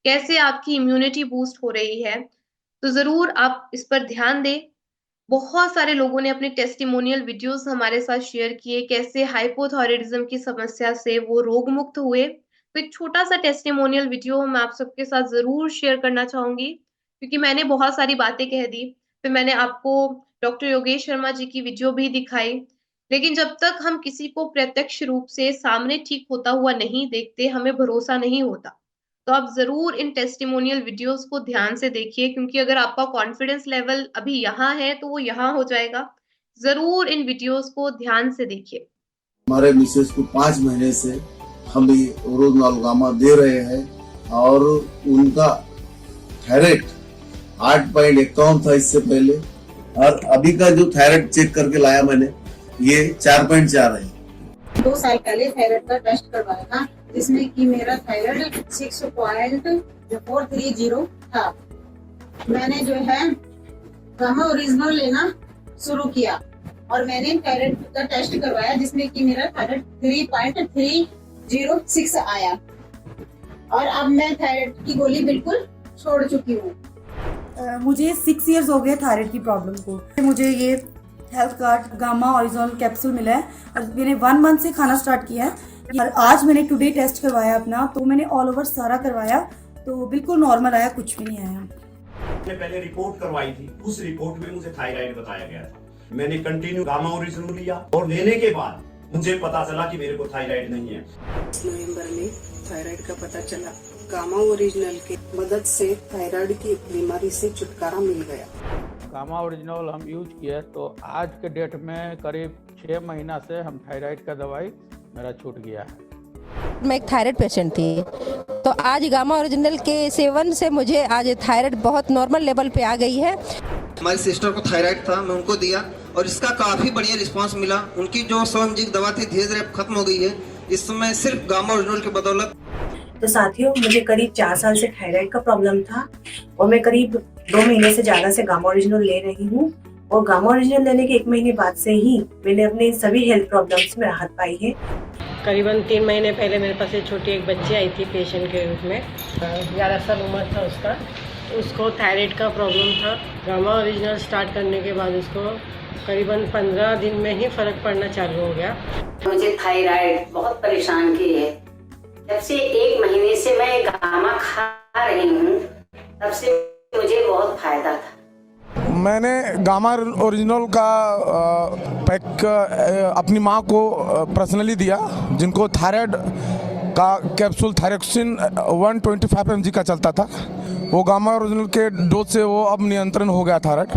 कैसे आपकी इम्यूनिटी बूस्ट हो रही है। तो जरूर आप इस पर ध्यान दें। बहुत सारे लोगों ने अपने टेस्टिमोनियल वीडियोस हमारे साथ शेयर किए, कैसे हाइपोथायराइडिज्म की समस्या से वो रोग मुक्त हुए। तो एक छोटा सा टेस्टिमोनियल वीडियो मैं आप सबके साथ जरूर शेयर करना चाहूंगी, क्योंकि मैंने बहुत सारी बातें कह दी, फिर मैंने आपको डॉक्टर योगेश शर्मा जी की वीडियो भी दिखाई, लेकिन जब तक हम किसी को प्रत्यक्ष रूप से सामने ठीक होता हुआ नहीं देखते, हमें भरोसा नहीं होता। तो आप जरूर इन टेस्टिमोनियल वीडियोस को ध्यान से देखिए, क्योंकि अगर आपका कॉन्फिडेंस लेवल अभी यहाँ है तो वो यहाँ हो जाएगा। जरूर इन वीडियोस को ध्यान से देखिए। हमारे मिसेस को 5 महीने से हम ये ओरिजिनॉल गामा दे रहे हैं, और उनका थायराइड 8.51 था इससे पहले, और अभी का जो थायराइड चेक करके लाया मैंने, ये 4.4 है। 2 साल पहले थायराइड का टेस्ट करवाया था, जिसमें कि मेरा थायराइड 6.430 था। मैंने जो है गामा ओरिजिनल लेना शुरू किया, और मैंने थायराइड का टेस्ट करवाया, जिसमें कि मेरा थायराइड 3.306 आया, और अब मैं थायराइड की गोली बिल्कुल छोड़ चुकी हूँ। मुझे 6 इयर्स हो गए थायराइड की प्रॉब्लम को। मुझे ये health card gamma original capsule मिला है, और मैंने 1 मंथ से खाना स्टार्ट किया है, और आज मैंने टुडे टेस्ट करवाया अपना, तो मैंने ऑल ओवर सारा करवाया, तो बिल्कुल नॉर्मल आया, कुछ भी नहीं आया। मैंने पहले रिपोर्ट करवाई थी, उस रिपोर्ट में मुझे थायराइड बताया गया था। मैंने कंटिन्यू गामा ओरिजिनल लिया, और लेने के बाद मुझे पता चला कि मेरे को थायराइड नहीं है। नवंबर में थायराइड का पता चला, गामा ओरिजिनल की मदद से थायराइड की बीमारी से छुटकारा मिल गया। गामा ओरिजिनल हम यूज किए तो आज के डेट में करीब 6 महीना से हम थायराइड का दवाई मेरा छूट गया है। मैं एक थायराइड पेशेंट थी, तो आज गामा ओरिजिनल के सेवन से मुझे आज थायराइड बहुत नॉर्मल लेवल पे आ गई है। हमारी सिस्टर को थायराइड था, मैं उनको दिया और इसका काफी बढ़िया रिस्पांस मिला। उनकी जो 100 mg दवा थी धीरे धीरे अब खत्म हो गई है इस समय, सिर्फ गामा ओरिजिनल की बदौलत। तो साथियों, मुझे करीब 4 साल से थायराइड का प्रॉब्लम था और मैं करीब 2 महीने से ज्यादा से गामा ओरिजिनल ले रही हूँ और गामा ओरिजिनल लेने के 1 महीने बाद से ही मैंने अपने सभी हेल्थ प्रॉब्लम्स में राहत पाई है। करीबन 3 महीने पहले मेरे पास एक छोटी एक बच्ची आई थी पेशेंट के रूप में। 11 साल उम्र था उसका। उसको थायराइड का प्रॉब्लम था। गामा ओरिजिनल स्टार्ट करने के बाद उसको करीबन 15 दिन में ही फर्क पड़ना चालू हो गया। मुझे थायराइड बहुत परेशान की है। जब से 1 महीने से मैं गामा खा रही हूँ तब से मुझे बहुत फायदा था। मैंने गामा ओरिजिनल का पैक अपनी माँ को पर्सनली दिया, जिनको थायराइड का कैप्सूल थायरोक्सिन 125 mg का चलता था। वो गामा ओरिजिनल के डोज से वो अब नियंत्रण हो गया थायराइड।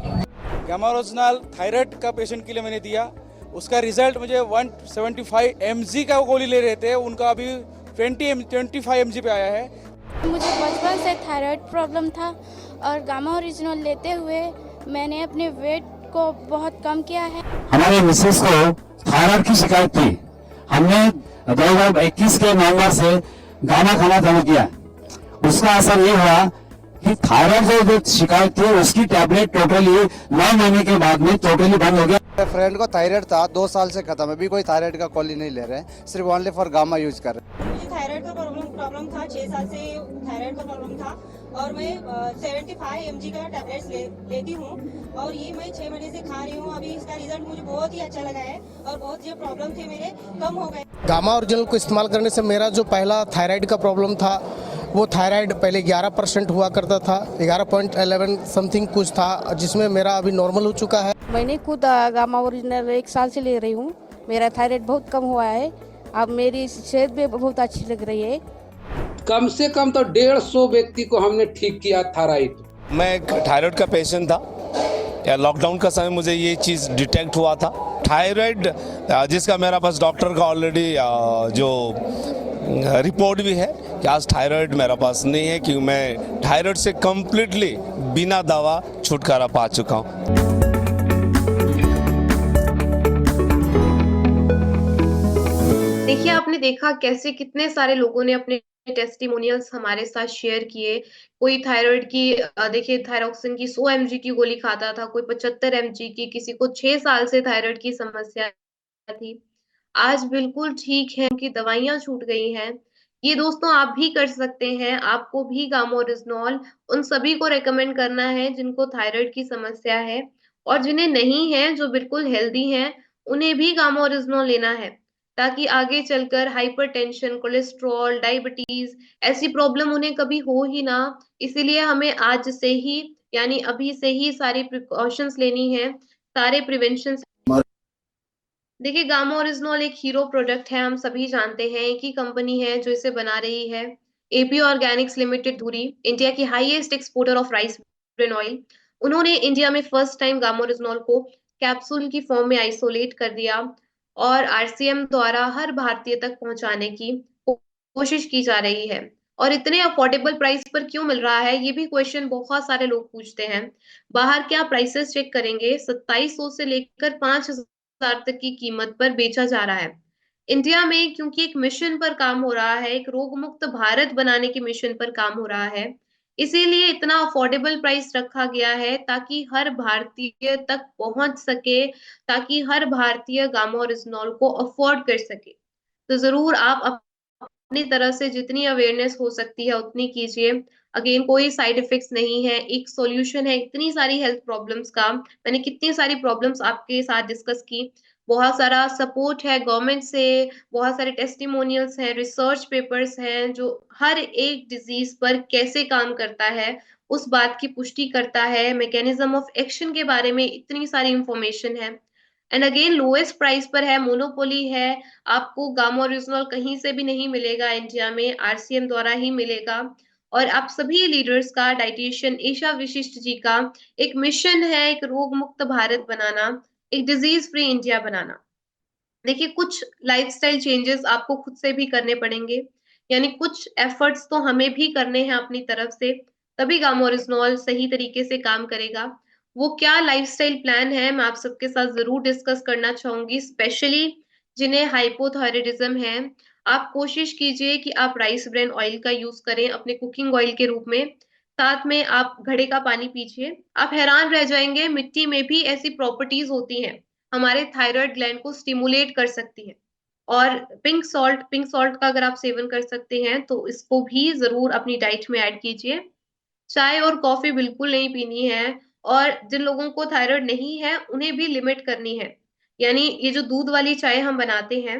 गामा ओरिजिनल थायराइड का पेशेंट के लिए मैंने दिया। उसका रिजल्ट मुझे 175 mg का गोली ले रहे थे, उनका अभी 25 mg पे आया है। मुझे बचपन से थायराइड प्रॉब्लम था और गामा ओरिजिनल लेते हुए मैंने अपने वेट को बहुत कम किया है। हमारे मिसेस को थायराइड की शिकायत थी। हमने 2021 के नवंबर से गामा खाना चालू किया। उसका असर ये हुआ कि थायराइड जो शिकायत थी उसकी टैबलेट टोटली 9 महीने के बाद में टोटली बंद हो गया। मेरे फ्रेंड को थायराइड था, 2 साल से खत्म है। अभी कोई थायराइड का गोली नहीं ले रहे हैं, सिर्फ ओनली फॉर गामा यूज कर रहे हैं। मुझे थायराइड का प्रॉब्लम था, 6 साल से थायराइड का प्रॉब्लम था और मैं 75 mg का टैबलेट्स लेती हूँ और ये मैं 6 महीने से खा रही हूँ। अभी इसका रिजल्ट मुझे बहुत ही अच्छा लगा है और बहुत जो प्रॉब्लम थे मेरे कम हो गए। गामा ओरिजिनल को इस्तेमाल करने से मेरा जो पहला थायराइड का प्रॉब्लम था, वो थायराइड पहले 11% हुआ करता था, 11.11 समथिंग कुछ था, जिसमें मेरा अभी नॉर्मल हो चुका है। मैंने खुद गामा ओरिजिनल 1 साल से ले रही हूँ। मेरा थायराइड बहुत कम हुआ है। अब मेरी सेहत भी बहुत अच्छी लग रही है। कम से कम तो 150 व्यक्ति को हमने ठीक किया थायराइड। मैं एक थायराइड का पेशेंट था। लॉकडाउन का समय मुझे ये चीज़ डिटेक्ट हुआ था। थायराइड जिसका मेरा पास डॉक्टर का ऑलरेडी जो रिपोर्ट भी है कि आज थायराइड मेरा पास नहीं है, क्योंकि मैं थायराइड से कम्प्लीटली बिना दवा छुटकारा पा चुका हूँ। देखिए, आपने देखा कैसे कितने सारे लोगों ने अपने टेस्टिमोनियल्स हमारे साथ शेयर किए। कोई थायराइड की देखिए थायरोक्सिन की 100 mg की गोली खाता था, कोई 75 mg की, किसी को 6 साल से थायराइड की समस्या थी, आज बिल्कुल ठीक है, उनकी दवाइयां छूट गई हैं। ये दोस्तों आप भी कर सकते हैं। आपको भी गामा ओरिजिनल उन सभी को रेकमेंड करना है जिनको थायराइड की समस्या है, और जिन्हें नहीं है, जो बिल्कुल हेल्दी हैं, उन्हें भी गामा ओरिजिनल लेना है, ताकि आगे चलकर हाइपरटेंशन, कोलेस्ट्रॉल, डायबिटीज ऐसी प्रॉब्लम उन्हें कभी हो ही ना। इसीलिए हमें आज से ही, यानी अभी से ही सारी प्रिकॉशंस लेनी है, सारे प्रिवेंशन। देखिए, गामा ओरिजिनल एक हीरो प्रोडक्ट है, हम सभी जानते हैं। एक ही कंपनी है जो इसे बना रही है, एपी ऑर्गेनिक्स लिमिटेड धुरी, इंडिया की highest exporter of rice bran oil. उन्होंने इंडिया में फर्स्ट टाइम गामा ओरिजिनल को कैप्सूल की फॉर्म में आइसोलेट कर दिया और आरसीएम द्वारा हर भारतीय तक पहुंचाने की कोशिश की जा रही है। और इतने अफोर्डेबल प्राइस पर क्यों मिल रहा है, ये भी क्वेश्चन बहुत सारे लोग पूछते हैं। बाहर क्या प्राइसेस चेक करेंगे, 2700 से लेकर 5000 तक की कीमत पर बेचा जा रहा है। इंडिया में क्योंकि एक मिशन पर काम हो रहा है, एक रोग मुक्त भारत बनाने के मिशन पर काम हो रहा है, इसीलिए इतना अफोर्डेबल प्राइस रखा गया है, ताकि हर भारतीय तक पहुंच सके, ताकि हर भारतीय गामा ओरिजिनल को अफोर्ड कर सके। तो जरूर आप अपनी तरह से जितनी अवेयरनेस हो सकती है उतनी कीजिए। अगेन, कोई साइड इफेक्ट्स नहीं है, एक सॉल्यूशन है इतनी सारी हेल्थ प्रॉब्लम्स का। मैंने कितनी सारी प्रॉब्लम्स आपके साथ डिस्कस की, बहुत सारा सपोर्ट है गवर्नमेंट से, बहुत सारे टेस्टिमोनियल्स हैं, रिसर्च पेपर्स हैं जो हर एक डिजीज पर कैसे काम करता है उस बात की पुष्टि करता है। मैकेनिज्म ऑफ एक्शन के बारे में इतनी सारी इंफॉर्मेशन है। एंड अगेन, लोएस्ट प्राइस पर है, मोनोपोली है, आपको गामा ओरिजिनल कहीं से भी नहीं मिलेगा इंडिया में, आरसीएम द्वारा ही मिलेगा। और आप सभी लीडर्स का, डाइटिशियन ईशा विशिष्ट जी का एक मिशन है, एक रोग मुक्त भारत बनाना, एक डिजीज फ्री इंडिया बनाना। देखिए, कुछ लाइफस्टाइल चेंजेस आपको खुद से भी करने पड़ेंगे, यानी कुछ एफर्ट्स तो हमें भी करने हैं अपनी तरफ से, तभी गामा ओरिजिनल सही तरीके से काम करेगा। वो क्या लाइफस्टाइल प्लान है मैं आप सबके साथ जरूर डिस्कस करना चाहूंगी, स्पेशली जिन्हें हाइपोथायराइडिज्म है। आप कोशिश कीजिए कि आप राइस ब्रेन ऑयल का यूज करें अपने कुकिंग ऑयल के रूप में। साथ में आप घड़े का पानी पीजिए। आप हैरान रह जाएंगे, मिट्टी में भी ऐसी प्रॉपर्टीज होती हैं, हमारे थायराइड ग्लैंड को स्टिमुलेट कर सकती है। और पिंक सॉल्ट का अगर आप सेवन कर सकते हैं तो इसको भी जरूर अपनी डाइट में ऐड कीजिए। चाय और कॉफी बिल्कुल नहीं पीनी है। और जिन लोगों को थायराइड नहीं है उन्हें भी लिमिट करनी है। यानी ये जो दूध वाली चाय हम बनाते हैं,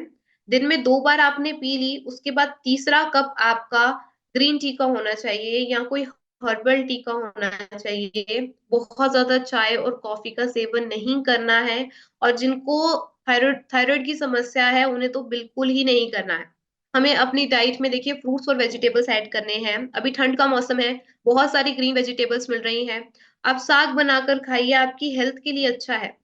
दिन में 2 बार आपने पी ली, उसके बाद तीसरा कप आपका ग्रीन टी का होना चाहिए या कोई हर्बल टी का होना चाहिए। बहुत ज्यादा चाय और कॉफी का सेवन नहीं करना है। और जिनको थायराइड की समस्या है उन्हें तो बिल्कुल ही नहीं करना है। हमें अपनी डाइट में देखिए फ्रूट्स और वेजिटेबल्स ऐड करने हैं। अभी ठंड का मौसम है, बहुत सारी ग्रीन वेजिटेबल्स मिल रही हैं। आप साग बनाकर खाइए, आपकी हेल्थ के लिए अच्छा है।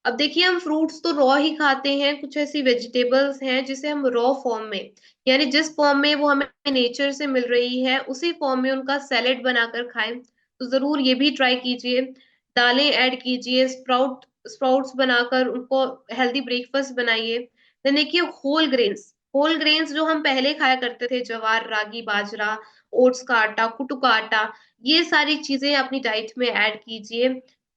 अब देखिए हम फ्रूट्स तो रॉ ही खाते हैं, कुछ ऐसी वेजिटेबल्स हैं जिसे हम रॉ फॉर्म में, यानी जिस फॉर्म में वो हमें नेचर से मिल रही है उसी फॉर्म में उनका सैलेड बनाकर खाएं। तो जरूर ये भी ट्राई कीजिए। दालें ऐड कीजिए, स्प्राउट्स बनाकर उनको हेल्दी ब्रेकफास्ट बनाइए। देन देखिए होल ग्रेन्स जो हम पहले खाया करते थे, ज्वार, रागी, बाजरा, ओट्स का आटा, कुटू का आटा, ये सारी चीजें अपनी डाइट में ऐड कीजिए।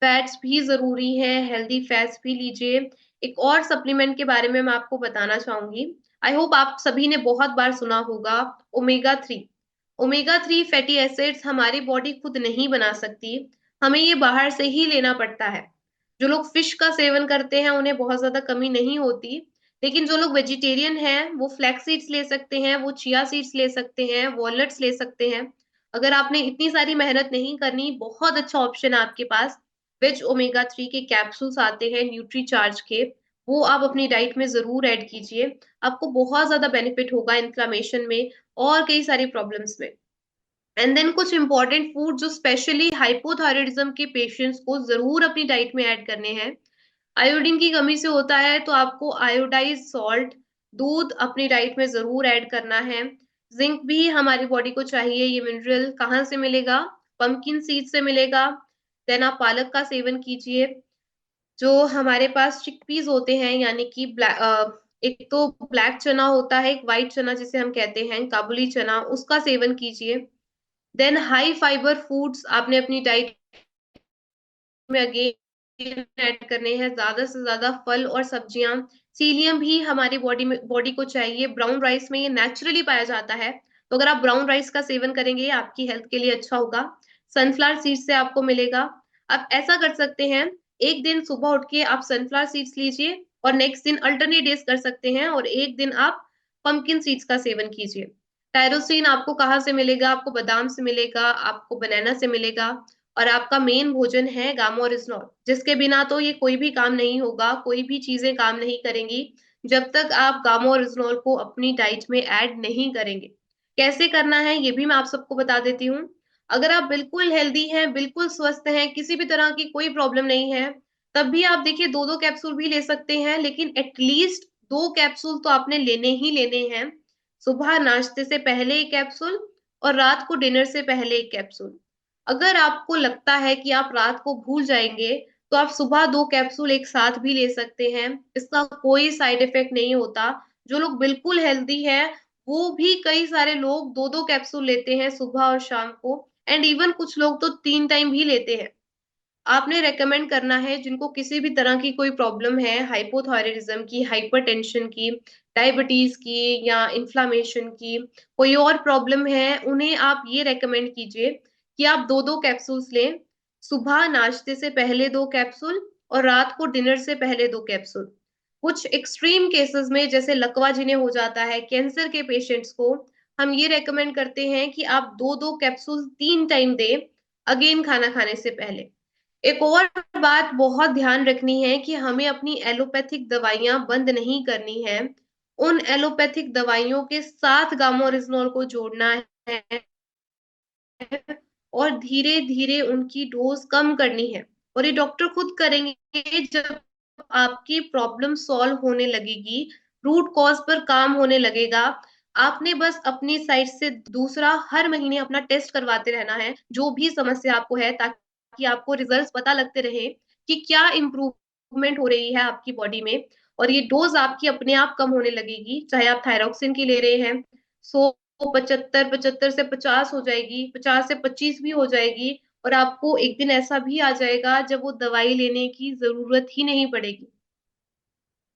फैट्स भी जरूरी है, हेल्दी फैट्स भी लीजिए। एक और सप्लीमेंट के बारे में मैं आपको बताना चाहूंगी। आई होप आप सभी ने बहुत बार सुना होगा, ओमेगा 3। ओमेगा 3 फैटी एसिड्स हमारी बॉडी खुद नहीं बना सकती, हमें ये बाहर से ही लेना पड़ता है। जो लोग फिश का सेवन करते हैं उन्हें बहुत ज्यादा कमी नहीं होती, लेकिन जो लोग वेजिटेरियन हैं वो फ्लैक्स सीड्स ले सकते हैं, वो चिया सीड्स ले सकते हैं, वॉलनट्स ले सकते हैं। अगर आपने इतनी सारी मेहनत नहीं करनी, बहुत अच्छा ऑप्शन है आपके पास। वेज ओमेगा 3 के कैप्सूल्स आते हैं न्यूट्री चार्ज के, वो आप अपनी डाइट में जरूर ऐड कीजिए। आपको बहुत ज्यादा बेनिफिट होगा इन्फ्लामेशन में और कई सारी प्रॉब्लम्स में। एंड देन कुछ इंपॉर्टेंट फूड जो स्पेशली हाइपोथायराइडिज्म के पेशेंट्स को जरूर अपनी डाइट में ऐड करने हैं। आयोडीन की कमी से होता है तो आपको आयोडाइज सॉल्ट, दूध अपनी डाइट में जरूर ऐड करना है। जिंक भी हमारी बॉडी को चाहिए। ये मिनरल कहाँ से मिलेगा? पंपकिन सीड से मिलेगा। देन आप पालक का सेवन कीजिए। जो हमारे पास चिकपीस होते हैं, यानी कि एक तो ब्लैक चना होता है, एक व्हाइट चना जिसे हम कहते हैं काबुली चना, उसका सेवन कीजिए। देन हाई फाइबर फूड्स आपने अपनी डाइट में अगेन ऐड करने हैं, ज्यादा से ज्यादा फल और सब्जियां। सीलियम भी हमारी बॉडी को चाहिए। ब्राउन राइस में ये नेचुरली पाया जाता है, तो अगर आप ब्राउन राइस का सेवन करेंगे आपकी हेल्थ के लिए अच्छा होगा। सनफ्लावर सीड्स से आपको मिलेगा। आप ऐसा कर सकते हैं, एक दिन सुबह उठ के आप सनफ्लावर सीड्स लीजिए और नेक्स्ट दिन अल्टरनेट डेज कर सकते हैं, और एक दिन आप पंपकिन सीड्स का सेवन कीजिए। टायरोसिन आपको कहाँ से मिलेगा? आपको बादाम से मिलेगा, आपको बनाना से मिलेगा। और आपका मेन भोजन है गामा ओरिजिनॉल, जिसके बिना तो ये कोई भी काम नहीं होगा, कोई भी चीजें काम नहीं करेंगी जब तक आप गामा ओरिजिनॉल को अपनी डाइट में ऐड नहीं करेंगे। कैसे करना है ये भी मैं आप सबको बता देती हूँ। अगर आप बिल्कुल हेल्दी हैं, बिल्कुल स्वस्थ हैं, किसी भी तरह की कोई प्रॉब्लम नहीं है, तब भी आप देखिए 2-2 कैप्सूल भी ले सकते हैं, लेकिन एटलीस्ट 2 कैप्सूल तो आपने लेने ही लेने हैं। सुबह नाश्ते से पहले एक कैप्सूल और रात को डिनर से पहले एक कैप्सूल। अगर आपको लगता है कि आप रात को भूल जाएंगे तो आप सुबह 2 कैप्सूल एक साथ भी ले सकते हैं, इसका कोई साइड इफेक्ट नहीं होता। जो लोग बिल्कुल हेल्दी है वो भी, कई सारे लोग 2-2 कैप्सूल लेते हैं सुबह और शाम को, एंड इवन कुछ लोग तो 3 टाइम भी लेते हैं। आपने रेकमेंड करना है जिनको किसी भी तरह की कोई प्रॉब्लम है, हाइपोथायराइडिज्म की, हाइपरटेंशन की, डायबिटीज की या इन्फ्लामेशन की, कोई और प्रॉब्लम है, उन्हें आप ये रेकमेंड कीजिए कि आप 2-2 कैप्सूल्स लें। सुबह नाश्ते से पहले 2 कैप्सूल और रात को डिनर से पहले 2 कैप्सूल। कुछ एक्सट्रीम केसेस में, जैसे लकवा जिन्हें हो जाता है, कैंसर के पेशेंट्स को, हम ये रेकमेंड करते हैं कि आप 2-2 कैप्सूल 3 टाइम दें, अगेन खाना खाने से पहले। एक और बात बहुत ध्यान रखनी है कि हमें अपनी एलोपैथिक दवाइयां बंद नहीं करनी है। उन एलोपैथिक दवाइयों के साथ गामा ओरिजिनॉल को जोड़ना है और धीरे धीरे उनकी डोज कम करनी है। और ये डॉक्टर खुद करेंगे जब आपकी प्रॉब्लम सॉल्व होने लगेगी, रूट कॉज पर काम होने लगेगा। आपने बस अपनी साइड से दूसरा हर महीने अपना टेस्ट करवाते रहना है, जो भी समस्या आपको है, ताकि ताकि आपको रिजल्ट्स पता लगते रहे कि क्या इम्प्रूवमेंट हो रही है आपकी बॉडी में। और ये डोज आपकी अपने आप कम होने लगेगी, चाहे आप थायरॉक्सिन की ले रहे हैं 100, 75, 75 से 50 हो जाएगी, 50 से 25 भी हो जाएगी। और आपको एक दिन ऐसा भी आ जाएगा जब वो दवाई लेने की जरूरत ही नहीं पड़ेगी।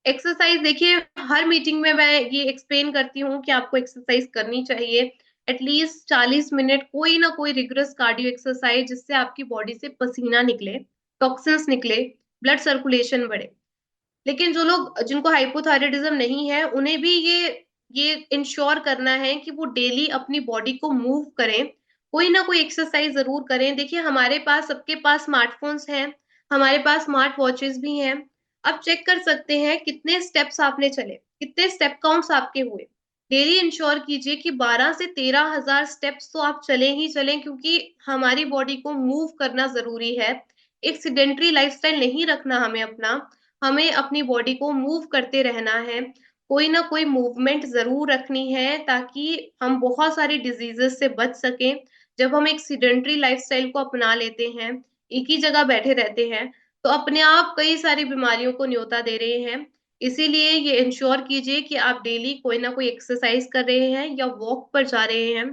एक्सरसाइज देखिए, हर मीटिंग में मैं ये एक्सप्लेन करती हूँ कि आपको एक्सरसाइज करनी चाहिए एटलीस्ट 40 मिनट, कोई ना कोई रिगरस कार्डियो एक्सरसाइज, जिससे आपकी बॉडी से पसीना निकले, टॉक्सिन्स निकले, ब्लड सर्कुलेशन बढ़े। लेकिन जो लोग जिनको हाइपोथायराइडिज्म नहीं है, उन्हें भी ये इंश्योर करना है कि वो डेली अपनी बॉडी को मूव करें, कोई ना कोई एक्सरसाइज जरूर करें। देखिए हमारे पास, सबके पास स्मार्टफोन्स हैं, हमारे पास स्मार्ट वॉचेस भी हैं। आप चेक कर सकते हैं कितने स्टेप्स आपने चले, कितने स्टेप काउंट्स आपके हुए। डेली इंश्योर कीजिए कि 12 से 13,000 स्टेप्स तो आप चले ही चलें, क्योंकि हमारी बॉडी को मूव करना जरूरी है। एक सिडेंट्री लाइफस्टाइल नहीं रखना हमें अपना, हमें अपनी बॉडी को मूव करते रहना है। कोई ना कोई मूवमेंट जरूर रखनी है ताकि हम बहुत सारी डिजीजेस से बच सकें। जब हम एक सिडेंट्री लाइफस्टाइल को अपना लेते हैं, एक ही जगह बैठे रहते हैं, तो अपने आप कई सारी बीमारियों को न्योता दे रहे हैं। इसीलिए ये इंश्योर कीजिए कि आप डेली कोई ना कोई एक्सरसाइज कर रहे हैं या वॉक पर जा रहे हैं।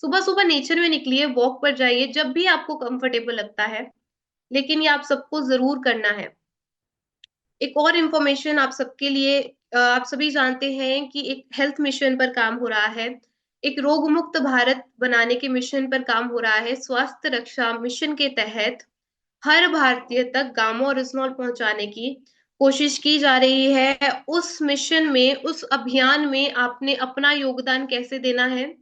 सुबह सुबह नेचर में निकलिए, वॉक पर जाइए जब भी आपको कंफर्टेबल लगता है, लेकिन ये आप सबको जरूर करना है। एक और इन्फॉर्मेशन आप सबके लिए, आप सभी जानते हैं कि एक हेल्थ मिशन पर काम हो रहा है, एक रोग मुक्त भारत बनाने के मिशन पर काम हो रहा है। स्वास्थ्य रक्षा मिशन के तहत हर भारतीय तक गामा ओरिजिनॉल पहुंचाने की कोशिश की जा रही है। उस मिशन में, उस अभियान में आपने अपना योगदान कैसे देना है?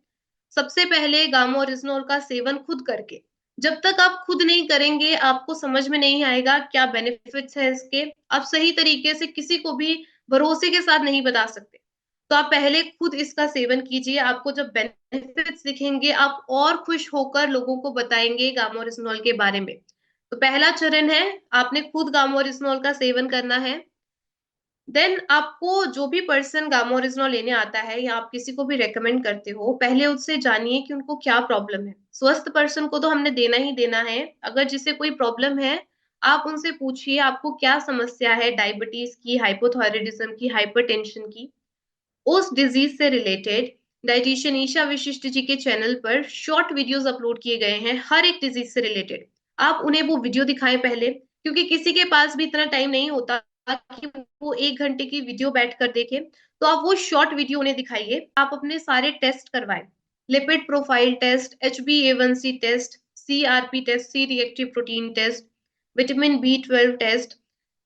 सबसे पहले गामा ओरिजिनॉल का सेवन खुद करके। जब तक आप खुद नहीं करेंगे, आपको समझ में नहीं आएगा क्या बेनिफिट्स है इसके। आप सही तरीके से किसी को भी भरोसे के साथ नहीं बता सकते। तो आप पहले खुद इसका सेवन कीजिए, आपको जब बेनिफिट्स दिखेंगे, आप और खुश होकर लोगों को बताएंगे गामा ओरिजिनॉल के बारे में। तो पहला चरण है, आपने खुद गामा ओरिजिनॉल का सेवन करना है। देन आपको जो भी पर्सन गामा ओरिजिनॉल लेने आता है या आप किसी को भी रेकमेंड करते हो, पहले उससे जानिए कि उनको क्या प्रॉब्लम है। स्वस्थ पर्सन को तो हमने देना ही देना है। अगर जिसे कोई प्रॉब्लम है, आप उनसे पूछिए आपको क्या समस्या है, डायबिटीज की, हाइपोथायराइडिज्म की, हाइपरटेंशन की। उस डिजीज से रिलेटेड डाइटिशियन ईशा विशिष्ट जी के चैनल पर शॉर्ट वीडियोस अपलोड किए गए हैं, हर एक डिजीज से रिलेटेड। आप उन्हें वो वीडियो दिखाएं पहले, क्योंकि किसी के पास भी इतना टाइम नहीं होता कि वो 1 घंटे की वीडियो बैठकर देखे। तो आप वो शॉर्ट वीडियो उन्हें दिखाइए। आप अपने सारे टेस्ट करवाएं, lipid profile test, HbA1c test, CRP test, C reactive protein test, vitamin B12 test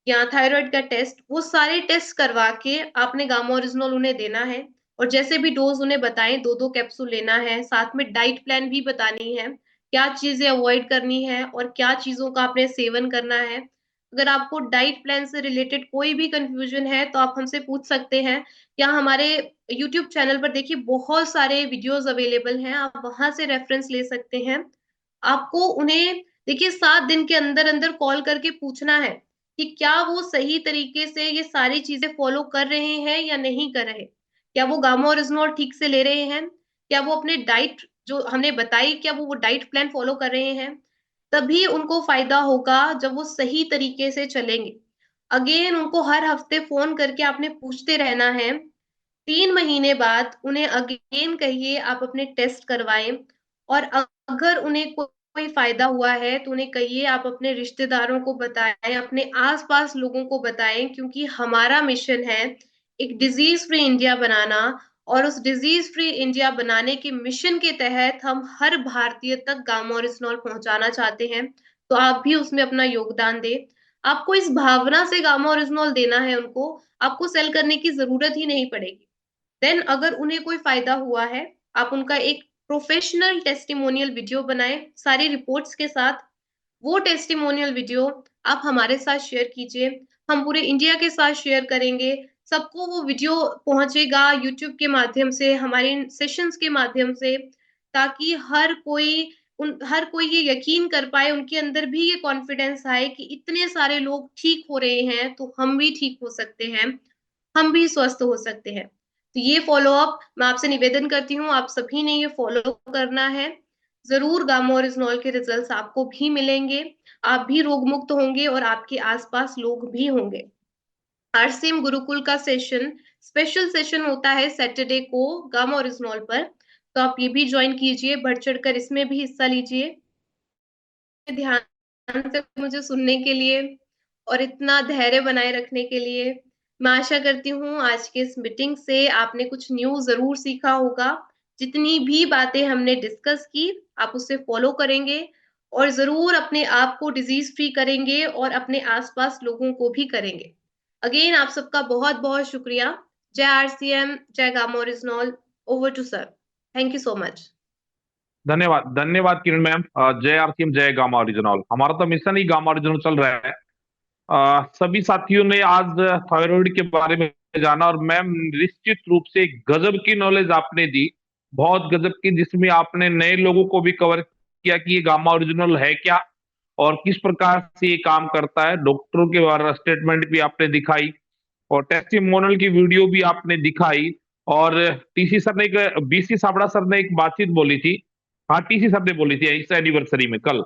या थायराइड का टेस्ट। वो सारे टेस्ट करवा के आपने गामा ओरिजिनॉल उन्हें देना है। और जैसे भी डोज उन्हें बताएं, 2-2 कैप्सूल लेना है। साथ में डाइट प्लान भी बतानी है, क्या चीजें अवॉइड करनी है और क्या चीजों का आपने सेवन करना है। अगर आपको डाइट प्लान से रिलेटेड कोई भी कंफ्यूजन है तो आप हमसे पूछ सकते हैं, या हमारे यूट्यूब चैनल पर देखिए बहुत सारे वीडियोस अवेलेबल हैं, आप वहां से रेफरेंस ले सकते हैं। आपको उन्हें देखिए 7 दिन के अंदर अंदर कॉल करके पूछना है कि क्या वो सही तरीके से ये सारी चीजें फॉलो कर रहे हैं या नहीं कर रहे। क्या वो गामा ओरिजिनॉल ठीक से ले रहे हैं, क्या वो अपने डाइट जो हमने बताई, क्या वो डाइट प्लान फॉलो कर रहे हैं। तभी उनको फायदा होगा जब वो सही तरीके से चलेंगे। अगेन उनको हर हफ्ते फोन करके आपने पूछते रहना है। 3 महीने बाद उन्हें अगेन कहिए आप अपने टेस्ट करवाएं। और अगर उन्हें कोई फायदा हुआ है तो उन्हें कहिए आप अपने रिश्तेदारों को बताएं, अपने आसपास लोगों को बताएं, क्योंकि हमारा मिशन है एक डिजीज फ्री इंडिया बनाना। और उस डिजीज फ्री इंडिया बनाने के मिशन के तहत हम हर भारतीय तक गामा ओरिजिनॉल पहुंचाना चाहते हैं। तो आप भी उसमें अपना योगदान दें। आपको इस भावना से गामा ओरिजिनॉल देना है उनको, आपको सेल करने की जरूरत ही नहीं पड़ेगी। देन अगर उन्हें कोई फायदा हुआ है, आप उनका एक प्रोफेशनल टेस्टिमोनियल वीडियो बनाएं सारी रिपोर्ट्स के साथ। वो टेस्टिमोनियल वीडियो आप हमारे साथ शेयर कीजिए, हम पूरे इंडिया के साथ शेयर करेंगे। सबको वो वीडियो पहुंचेगा यूट्यूब के माध्यम से, हमारे सेशंस के माध्यम से, ताकि हर कोई ये यकीन कर पाए, उनके अंदर भी ये कॉन्फिडेंस आए कि इतने सारे लोग ठीक हो रहे हैं तो हम भी ठीक हो सकते हैं, हम भी स्वस्थ हो सकते हैं। तो ये फॉलो अप मैं आपसे निवेदन करती हूँ, आप सभी ने ये फॉलो करना है। जरूर गामा ओरिजिनॉल के रिजल्ट्स आपको भी मिलेंगे, आप भी रोग मुक्त होंगे और आपके आसपास लोग भी होंगे। आरसीएम गुरुकुल का सेशन, स्पेशल सेशन होता है सैटरडे को गामा ओरिजिनॉल पर, तो आप ये भी ज्वाइन कीजिए, बढ़ चढ़कर इसमें भी हिस्सा लीजिए। ध्यान से मुझे सुनने के लिए और इतना धैर्य बनाए रखने के लिए मैं आशा करती हूँ आज के इस मीटिंग से आपने कुछ न्यू जरूर सीखा होगा। जितनी भी बातें हमने डिस्कस की आप उसे फॉलो करेंगे और जरूर अपने आप को डिजीज फ्री करेंगे और अपने आसपास लोगों को भी करेंगे। अगेन आप सबका बहुत बहुत शुक्रिया। जय आरसीएम, जय Gamma Original. Over to sir. Thank you so much. धन्यवाद, धन्यवाद किरण मैम। जय आरसीएम, जय गामा ओरिजिनल। हमारा तो मिशन ही गामा ओरिजिनल चल रहा है। सभी साथियों ने आज थायराइड के बारे में जाना और मैम निश्चित रूप से गजब की नॉलेज आपने दी, बहुत गजब की, जिसमें आपने नए लोगों को भी कवर किया कि ये गामा ओरिजिनल है क्या और किस प्रकार से ये काम करता है। डॉक्टरों के बारे स्टेटमेंट भी आपने दिखाई और टेस्टिमोनियल की वीडियो भी आपने दिखाई। और टीसी सर ने एक, बीसी साबड़ा सर ने एक बातचीत बोली थी, हाँ टीसी सर ने बोली थी इस एनिवर्सरी में कल,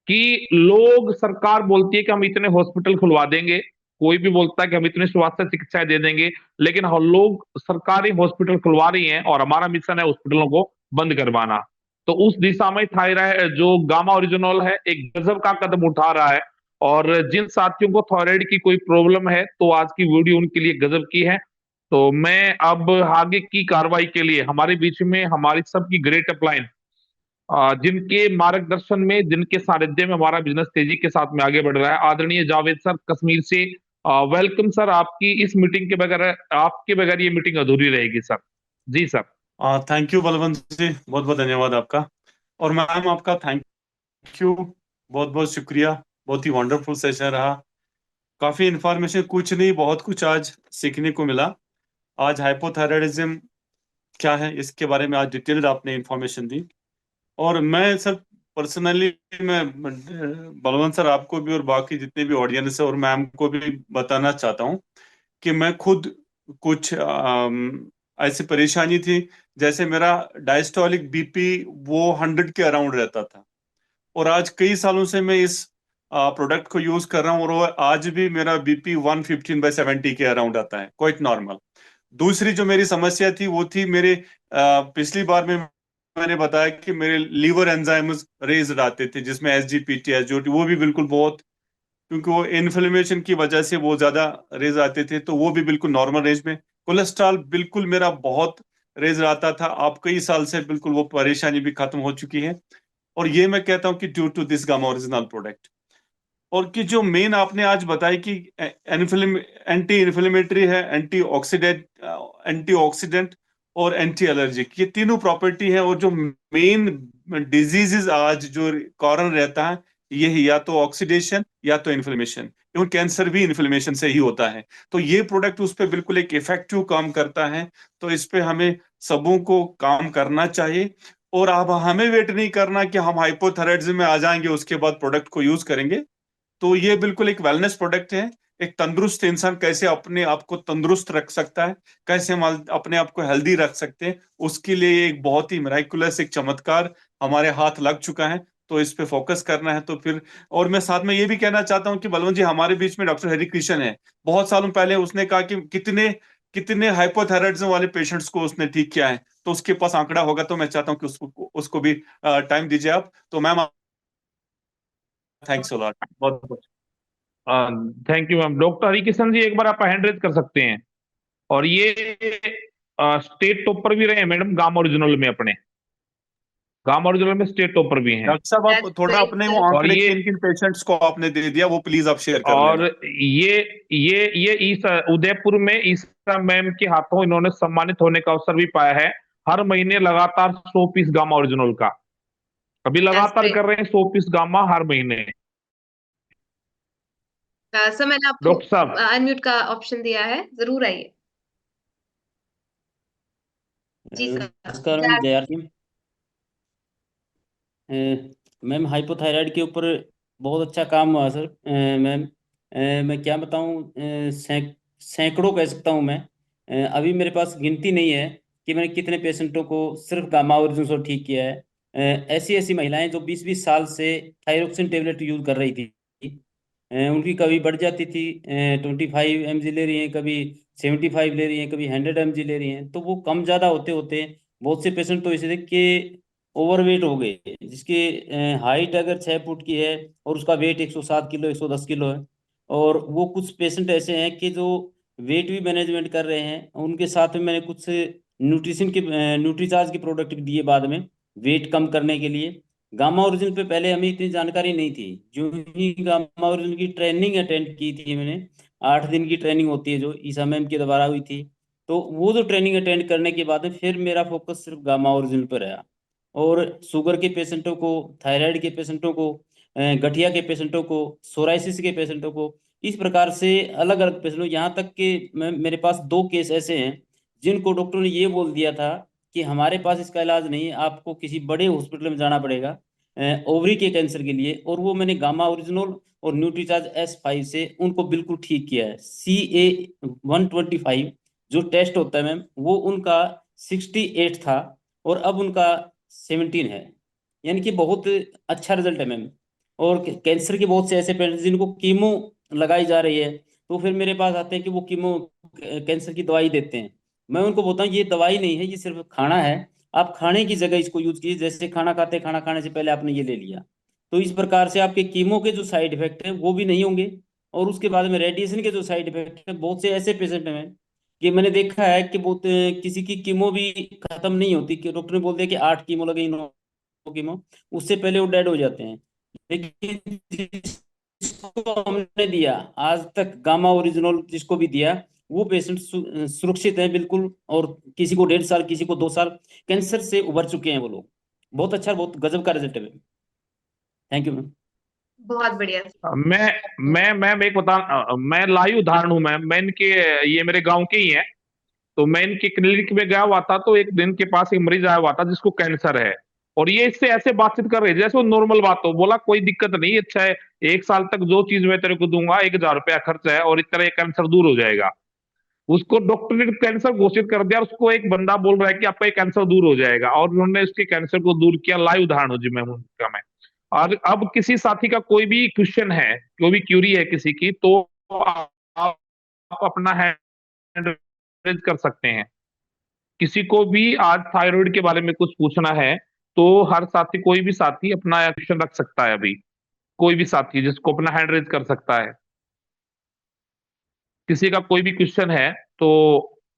कि लोग, सरकार बोलती है कि हम इतने हॉस्पिटल खुलवा देंगे, कोई भी बोलता है कि हम इतने स्वास्थ्य चिकित्साएं दे देंगे, लेकिन हम लोग सरकारी हॉस्पिटल खुलवा रही हैं और हमारा मिशन है हॉस्पिटलों को बंद करवाना। तो उस दिशा में थायराइड जो गामा ओरिजिनल है एक गजब का कदम उठा रहा है। और जिन साथियों को थायराइड की कोई प्रॉब्लम है तो आज की वीडियो उनके लिए गजब की है। तो मैं अब आगे की कार्रवाई के लिए हमारे बीच में हमारी सबकी ग्रेट अपलाइन, जिनके मार्गदर्शन में, जिनके सानिध्य में हमारा बिजनेस तेजी के साथ में आगे बढ़ रहा है, आदरणीय जावेद सर कश्मीर से। वेलकम सर, आपकी इस मीटिंग के बगैर, आपके बगैर ये मीटिंग अधूरी रहेगी सर। जी sir. Thank you Balwant ji, बहुत बहुत धन्यवाद आपका। और मैम आपका थैंक यू, बहुत बहुत शुक्रिया, बहुत ही वंडरफुल सेशन रहा। काफी इंफॉर्मेशन, कुछ नहीं बहुत कुछ आज सीखने को मिला। आज हाइपोथायराइडिज्म क्या है इसके बारे में आज डिटेल्ड आपने इंफॉर्मेशन दी। और मैं सर पर्सनली, मैं बलवंत सर आपको भी और बाकी जितने भी ऑडियंस है और मैम को भी बताना चाहता हूँ कि मैं खुद कुछ ऐसी परेशानी थी, जैसे मेरा डायस्टोलिक बीपी वो 100 के अराउंड रहता था और आज कई सालों से मैं इस प्रोडक्ट को यूज कर रहा हूँ और वो आज भी मेरा बीपी 115/70 के अराउंड आता है, क्वाइट नॉर्मल। दूसरी जो मेरी समस्या थी वो थी मेरे पिछली बार में मैंने बताया कि मेरे लीवर एंजाइम्स रेज आते थे, जिसमें एसजीपीटी, एसजीओटी वो भी बिल्कुल बहुत, क्योंकि वो इन्फ्लेमेशन की वजह से वो ज्यादा रेज आते थे, तो वो भी बिल्कुल नॉर्मल रेंज में। कोलेस्ट्रॉल बिल्कुल मेरा बहुत रेज आता था, आप कई साल से बिल्कुल वो परेशानी भी खत्म हो चुकी है। और ये मैं कहता हूँ कि due to this Gamma Original product. और कि जो मेन आपने आज बताया कि एंटी इन्फ्लेमेटरी है, एंटीऑक्सीडेंट और एंटी एलर्जिक, ये तीनों प्रॉपर्टी है। और जो मेन डिजीजेस आज जो कारण रहता है ये है या तो ऑक्सीडेशन या तो इन्फ्लेमेशन, इवन कैंसर भी इन्फ्लेमेशन से ही होता है। तो ये प्रोडक्ट उस पर बिल्कुल एक इफेक्टिव काम करता है। तो इस पे हमें सबों को काम करना चाहिए और अब हमें वेट नहीं करना कि हम हाइपोथायराइडिज्म में आ जाएंगे उसके बाद प्रोडक्ट को यूज करेंगे। तो ये बिल्कुल एक वेलनेस प्रोडक्ट है। एक तंदुरुस्त इंसान कैसे अपने आप को तंदुरुस्त रख सकता है, कैसे हम अपने आप को हेल्दी रख सकते हैं, उसके लिए एक बहुत ही मिराकुलस एक चमत्कार हमारे हाथ लग चुका है। तो इस पे फोकस करना है। तो फिर, और मैं साथ में ये भी कहना चाहता हूँ कि बलवंत जी हमारे बीच में डॉक्टर हरि कृष्ण है, बहुत सालों पहले उसने कहा कि कितने कितने हाइपोथायराइडिज्म वाले पेशेंट्स को उसने ठीक किया है, तो उसके पास आंकड़ा होगा। तो मैं चाहता हूँ कि उसको भी टाइम दीजिए आप। तो मैम थैंक्स अ लॉट, बहुत बहुत thank you ma'am. Doctor Harikishan ji एक बार आप हैंड रेज कर सकते हैं। और ये स्टेट टॉपर भी रहे हैं मैडम गामा ओरिजिनल में, अपने गामा ओरिजिनल में स्टेट टॉपर भी हैं। डॉक्टर साहब आप थोड़ा अपने वो आंकड़े किन किन पेशेंट्स को आपने दे दिया वो प्लीज आप शेयर कर और लेना। ये इस उदयपुर में ईसा मैम के हाथों इन्होंने सम्मानित होने का अवसर भी पाया है। हर महीने लगातार 100 पीस गामा ओरिजिनल का, अभी लगातार कर रहे हैं 100 पीस गामा हर महीने। सर मैंने आपको डॉक्टर साहब अनम्यूट का ऑप्शन दिया है, जरूर आइए। जी सर। नमस्कार मैम, जय आरती मैम। हाइपोथायराइड के ऊपर बहुत अच्छा काम हुआ सर। मैम मैं क्या बताऊं, सैकड़ों कह सकता हूं मैं। अभी मेरे पास गिनती नहीं है कि मैंने कितने पेशेंटों को सिर्फ गामा ओरिजिनल ठीक किया है। ऐसी ऐसी महिलाएं जो 20-20 साल से थायरोक्सिन टेबलेट यूज कर रही थी, उनकी कभी बढ़ जाती थी, 25 mg ले रही हैं, कभी 75 ले रही हैं, कभी 100 mg ले रही हैं, तो वो कम ज़्यादा होते होते बहुत से पेशेंट तो ऐसे थे कि ओवरवेट हो गए, जिसकी हाइट अगर 6 फुट की है और उसका वेट 107 किलो 110 किलो है। और वो कुछ पेशेंट ऐसे हैं कि जो वेट भी मैनेजमेंट कर रहे हैं, उनके साथ में मैंने कुछ न्यूट्रिशन के न्यूट्रीचार्ज के प्रोडक्ट भी दिए बाद में वेट कम करने के लिए। गामा ओरिजिन पे पहले हमें इतनी जानकारी नहीं थी, जो ही गामा ओरिजिन की ट्रेनिंग अटेंड की थी मैंने, 8 दिन की ट्रेनिंग होती है जो ईसा मैम के द्वारा हुई थी, तो वो जो ट्रेनिंग अटेंड करने के बाद में फिर मेरा फोकस सिर्फ गामा ओरिजिन पर रहा। और शुगर के पेशेंटों को, थायराइड के पेशेंटों को, गठिया के पेशेंटों को, सोराइसिस के पेशेंटों को, इस प्रकार से अलग अलग पेशेंटों, यहाँ तक कि मेरे पास 2 केस ऐसे हैं जिनको डॉक्टर ने ये बोल दिया था कि हमारे पास इसका इलाज नहीं है, आपको किसी बड़े हॉस्पिटल में जाना पड़ेगा ओवरी के कैंसर के लिए। और वो मैंने गामा ओरिजिनल और न्यूट्रीचार्ज S5 से उनको बिल्कुल ठीक किया है। CA-125 जो टेस्ट होता है मैम, वो उनका 68 था और अब उनका 17 है, यानी कि बहुत अच्छा रिजल्ट है मैम। और कैंसर के बहुत से ऐसे पेशेंट जिनको कीमो लगाई जा रही है, तो फिर मेरे पास आते हैं कि वो कीमो कैंसर की दवाई देते हैं। मैं उनको बोलता हूँ ये दवाई नहीं है, ये सिर्फ खाना है, आप खाने की जगह इसको यूज कीजिए, जैसे खाना खाने से पहले आपने ये ले लिया, तो इस प्रकार से आपके कीमो के जो साइड इफेक्ट है वो भी नहीं होंगे। और उसके बाद में रेडिएशन के जो साइड इफेक्ट है, बहुत से ऐसे पेशेंट हैं कि मैंने देखा है कि बहुत किसी की कीमो भी खत्म नहीं होती, कि डॉक्टर ने बोल दिया कि 8 कीमो लगे, 9 कीमो, उससे पहले वो डेड हो जाते हैं। लेकिन जिसको हमने दिया आज तक गामा ओरिजिनल, जिसको भी दिया, वो पेशेंट सुरक्षित है बिल्कुल, और किसी को 1.5 साल, किसी को 2 साल कैंसर से उबर चुके हैं वो लोग। बहुत अच्छा, बहुत गजब का रिजल्ट है मैम। Thank you ma'am. बहुत बढ़िया। मैं एक मैं लाइव उदाहरण हूं मैम। मैं इनके, ये मेरे गांव के ही हैं, तो मैं इनके क्लिनिक में गया हुआ था, तो एक दिन के पास एक मरीज आया हुआ था जिसको कैंसर है, और ये इससे ऐसे बातचीत कर रहे जैसे वो नॉर्मल बात हो। बोला कोई दिक्कत नहीं, अच्छा है, 1 साल तक जो चीज मैं तेरे को दूंगा 1000 रुपया खर्च है और इस तरह कैंसर दूर हो जाएगा। उसको डॉक्टर ने कैंसर घोषित कर दिया, उसको एक बंदा बोल रहा है कि आपका ये कैंसर दूर हो जाएगा, और उन्होंने उसके कैंसर को दूर किया। लाइव उदाहरण हो जी मैम उनका मैं। और अब किसी साथी का कोई भी क्वेश्चन है, कोई भी क्यूरी है किसी की, तो आप अपना हैंड रेज कर सकते हैं। किसी को भी आज थायराइड के बारे में कुछ पूछना है तो हर साथी, कोई भी साथी अपना क्वेश्चन रख सकता है। अभी कोई भी साथी जिसको अपना हैंड रेज कर सकता है, किसी का कोई भी क्वेश्चन है तो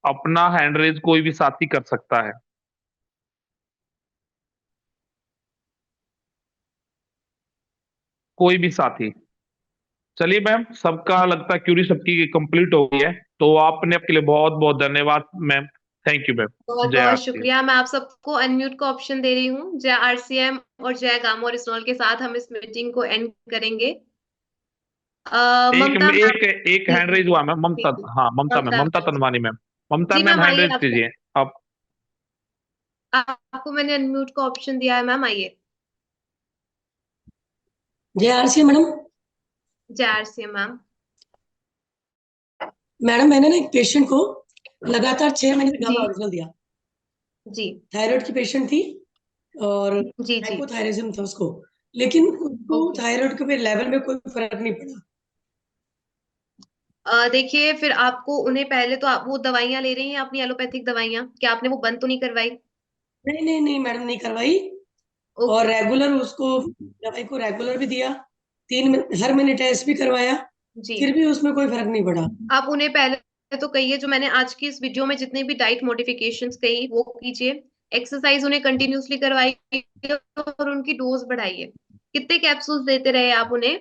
अपना हैंड रेज कोई भी साथी कर सकता है। कोई भी साथी। चलिए मैम, सबका लगता है क्यूरी सबकी कंप्लीट हो गई है, तो आपने आपके लिए बहुत बहुत धन्यवाद मैम। Thank you ma'am. बहुत जय बहुत आरसीएम। शुक्रिया। मैं आप सबको अनम्यूट का ऑप्शन दे रही हूँ। जय आरसीएम और जय गामा ओरिजिनल के साथ हम इस मीटिंग को एंड करेंगे। ममता एक हैंड रेज हुआ मैम, ममता, हाँ ममता मैम, ममता तनवानी मैम। ममता जी मैम मैम, हैंड आइए। रेज कीजिए आप। आपको मैंने अनम्यूट का ऑप्शन दिया है मैम, आइए। जय आरसीएम मैडम। जय आरसीएम मैम। मैडम मैंने ना एक पेशेंट को लगातार 6 महीने गामा ओरिजिनल दिया। जी। थायराइड की पेशेंट थी और हाइपोथायराइडिज्म था उसको, लेकिन उसको थायराइड के लेवल में कोई फर्क नहीं पड़ा। देखिए, फिर आपको उन्हें पहले तो आप वो दवाइयां ले रही हैं अपनी एलोपैथिक दवाइयां, क्या आपने वो बंद तो नहीं करवाई? नहीं मैडम, नहीं करवाई। और रेगुलर उसको दवाई को रेगुलर भी दिया, हर महीने टेस्ट भी करवाया, फिर भी उसमें कोई फर्क नहीं पड़ा। आप उन्हें पहले तो कहिए, जो मैंने आज की इस वीडियो में जितने भी डाइट मॉडिफिकेशंस कही वो कीजिए, एक्सरसाइज उन्हें कंटिन्यूसली करवाइए और उनकी डोज बढ़ाइए। कितने कैप्सूल्स देते रहे आप उन्हें?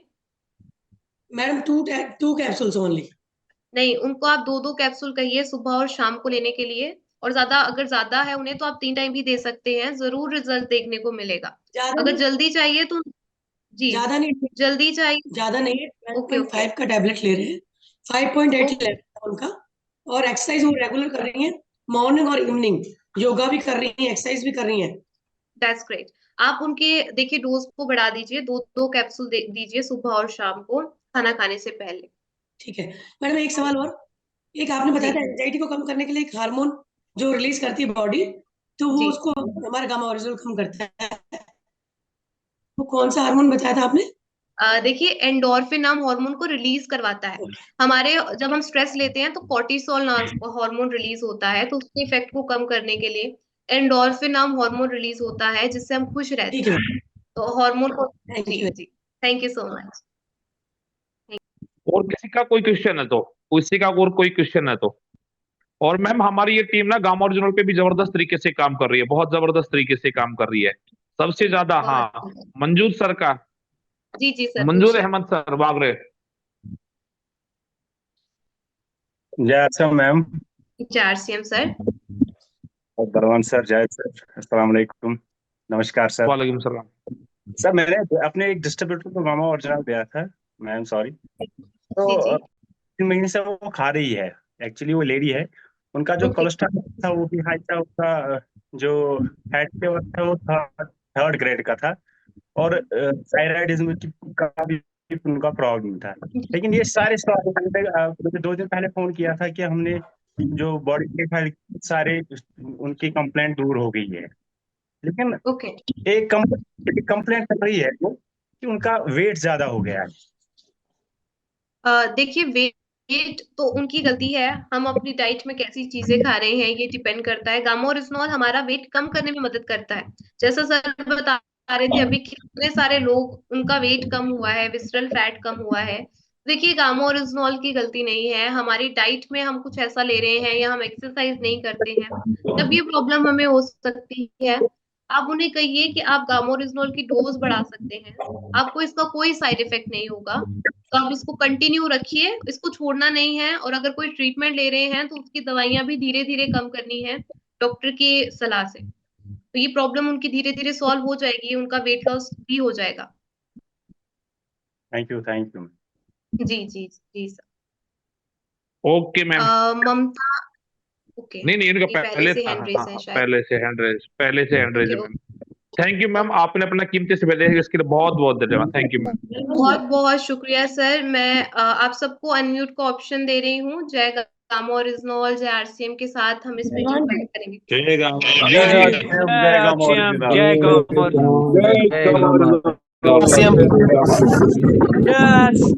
Madam 2 capsules only. नहीं, उनको आप 2-2 कैप्सूल कहिए सुबह और शाम को लेने के लिए, और अगर ज्यादा है उन्हें तो आप 3 टाइम भी दे सकते हैं, जरूर रिजल्ट देखने को मिलेगा। अगर जल्दी चाहिए तो जी, ज्यादा नहीं, जल्दी चाहिए, ज्यादा नहीं है। 5.5 का टैबलेट ले रहे हैं, 5.8 लेवल है उनका, और एक्सरसाइज वो रेगुलर कर रही हैं, मॉर्निंग और इवनिंग योगा भी कर रही हैं, एक्सरसाइज भी कर रही हैं। That's great. आप उनके देखिए डोज को बढ़ा दीजिए, 2-2 कैप्सूल दीजिए सुबह और शाम को खाना खाने से पहले। ठीक है मैडम, एक सवाल और। एक आपने बताया था एंजाइटी को कम करने के लिए एक हार्मोन जो रिलीज करती है बॉडी, तो वो जी। उसको हमारा गामा ओरिजिनल कम करता है। वो कौन सा हार्मोन बताया था आपने? देखिए एंडोर्फिन नाम हार्मोन को रिलीज करवाता है। हमारे जब हम स्ट्रेस लेते हैं तो कॉर्टिसोल नाम हार्मोन रिलीज होता है, तो उसके इफेक्ट को कम करने के लिए एंडोर्फिन नाम हार्मोन रिलीज होता है, जिससे हम खुश रहते ठीक है, हैं। तो हार्मोन को थैंक जी यू। जी थैंक यू सो मच। और किसी का कोई क्वेश्चन है तो, किसी का और कोई क्वेश्चन है तो। और मैम हमारी ये टीम ना गामा ओरिजिनल पे भी जबरदस्त तरीके से काम कर रही है, बहुत जबरदस्त तरीके से काम कर रही है। सबसे ज्यादा हाँ मंजूर सर का, जी जी सर मंजूर पूछिए। अहमद सर बागरे। जय सर मैम आरसीएम सर। और बलवान सर, जय सर, अस्सलाम वालेकुम, नमस्कार सर। वालेकुम सलाम। सर मैंने अपने एक डिस्ट्रीब्यूटर को गामा ओरिजिनल दिया था मैम, सॉरी। जी तो जी 3 महीने से वो खा रही है। एक्चुअली वो लेडी है, उनका जो ओके कोलेस्ट्रॉल था वो भी हाई था, उसका जो फैट लेवल था वो थर्ड ग्रेड का था, और थायराइडिज्म का भी उनका प्रॉब्लम था। लेकिन ये सारे मुझे 2 दिन पहले फोन किया था कि हमने जो बॉडी के सारे उनकी कंप्लेंट दूर हो गई है, लेकिन ओके एक कंप्लेंट कर रही है वो कि उनका वेट ज्यादा हो गया है। देखिए वेट तो उनकी गलती है, हम अपनी डाइट में कैसी चीजें खा रहे हैं ये डिपेंड करता है। गामा ओरिजिनल हमारा वेट कम करने में मदद करता है। जैसा सर बता रहे थे अभी, कितने सारे लोग उनका वेट कम हुआ है, विसरल फैट कम हुआ है। देखिए गामा ओरिजिनल की गलती नहीं है, हमारी डाइट में हम कुछ ऐसा ले रहे हैं या हम एक्सरसाइज नहीं करते हैं, तब ये प्रॉब्लम हमें हो सकती है। आप उन्हें कहिए कि आप गामा ओरिजिनल की डोज बढ़ा सकते हैं, आपको इसका कोई साइड इफेक्ट नहीं होगा। तो आप इसको कंटिन्यू रखिए, इसको छोड़ना नहीं है। और अगर कोई ट्रीटमेंट ले रहे हैं तो उसकी दवाइयां भी धीरे धीरे कम करनी है डॉक्टर की सलाह से। तो ये प्रॉब्लम उनकी धीरे धीरे सॉल्व हो जाएगी, उनका वेट लॉस भी हो जाएगा। Thank you, thank you. जी जी जी sir. Okay ma'am. Mamta okay नहीं इनका ये पहले से था, हैंड रेज है हाँ शायद। पहले से hand raise okay ma'am. Thank you ma'am, आपने अपना कीमती समय दिया इसके लिए बहुत बहुत धन्यवाद। Thank you ma'am. बहुत बहुत शुक्रिया सर। मैं आप सबको अनम्यूट का ऑप्शन दे रही हूँ। जय गामा ओरिजिनल, जय आरसीएम के साथ हम इस मीटिंग को एंड करेंगे। जय गामा जय आरसीएम, जय गामा ओरिजिनल, जय गामा ओरिजिनल। आरसीएम। Yes.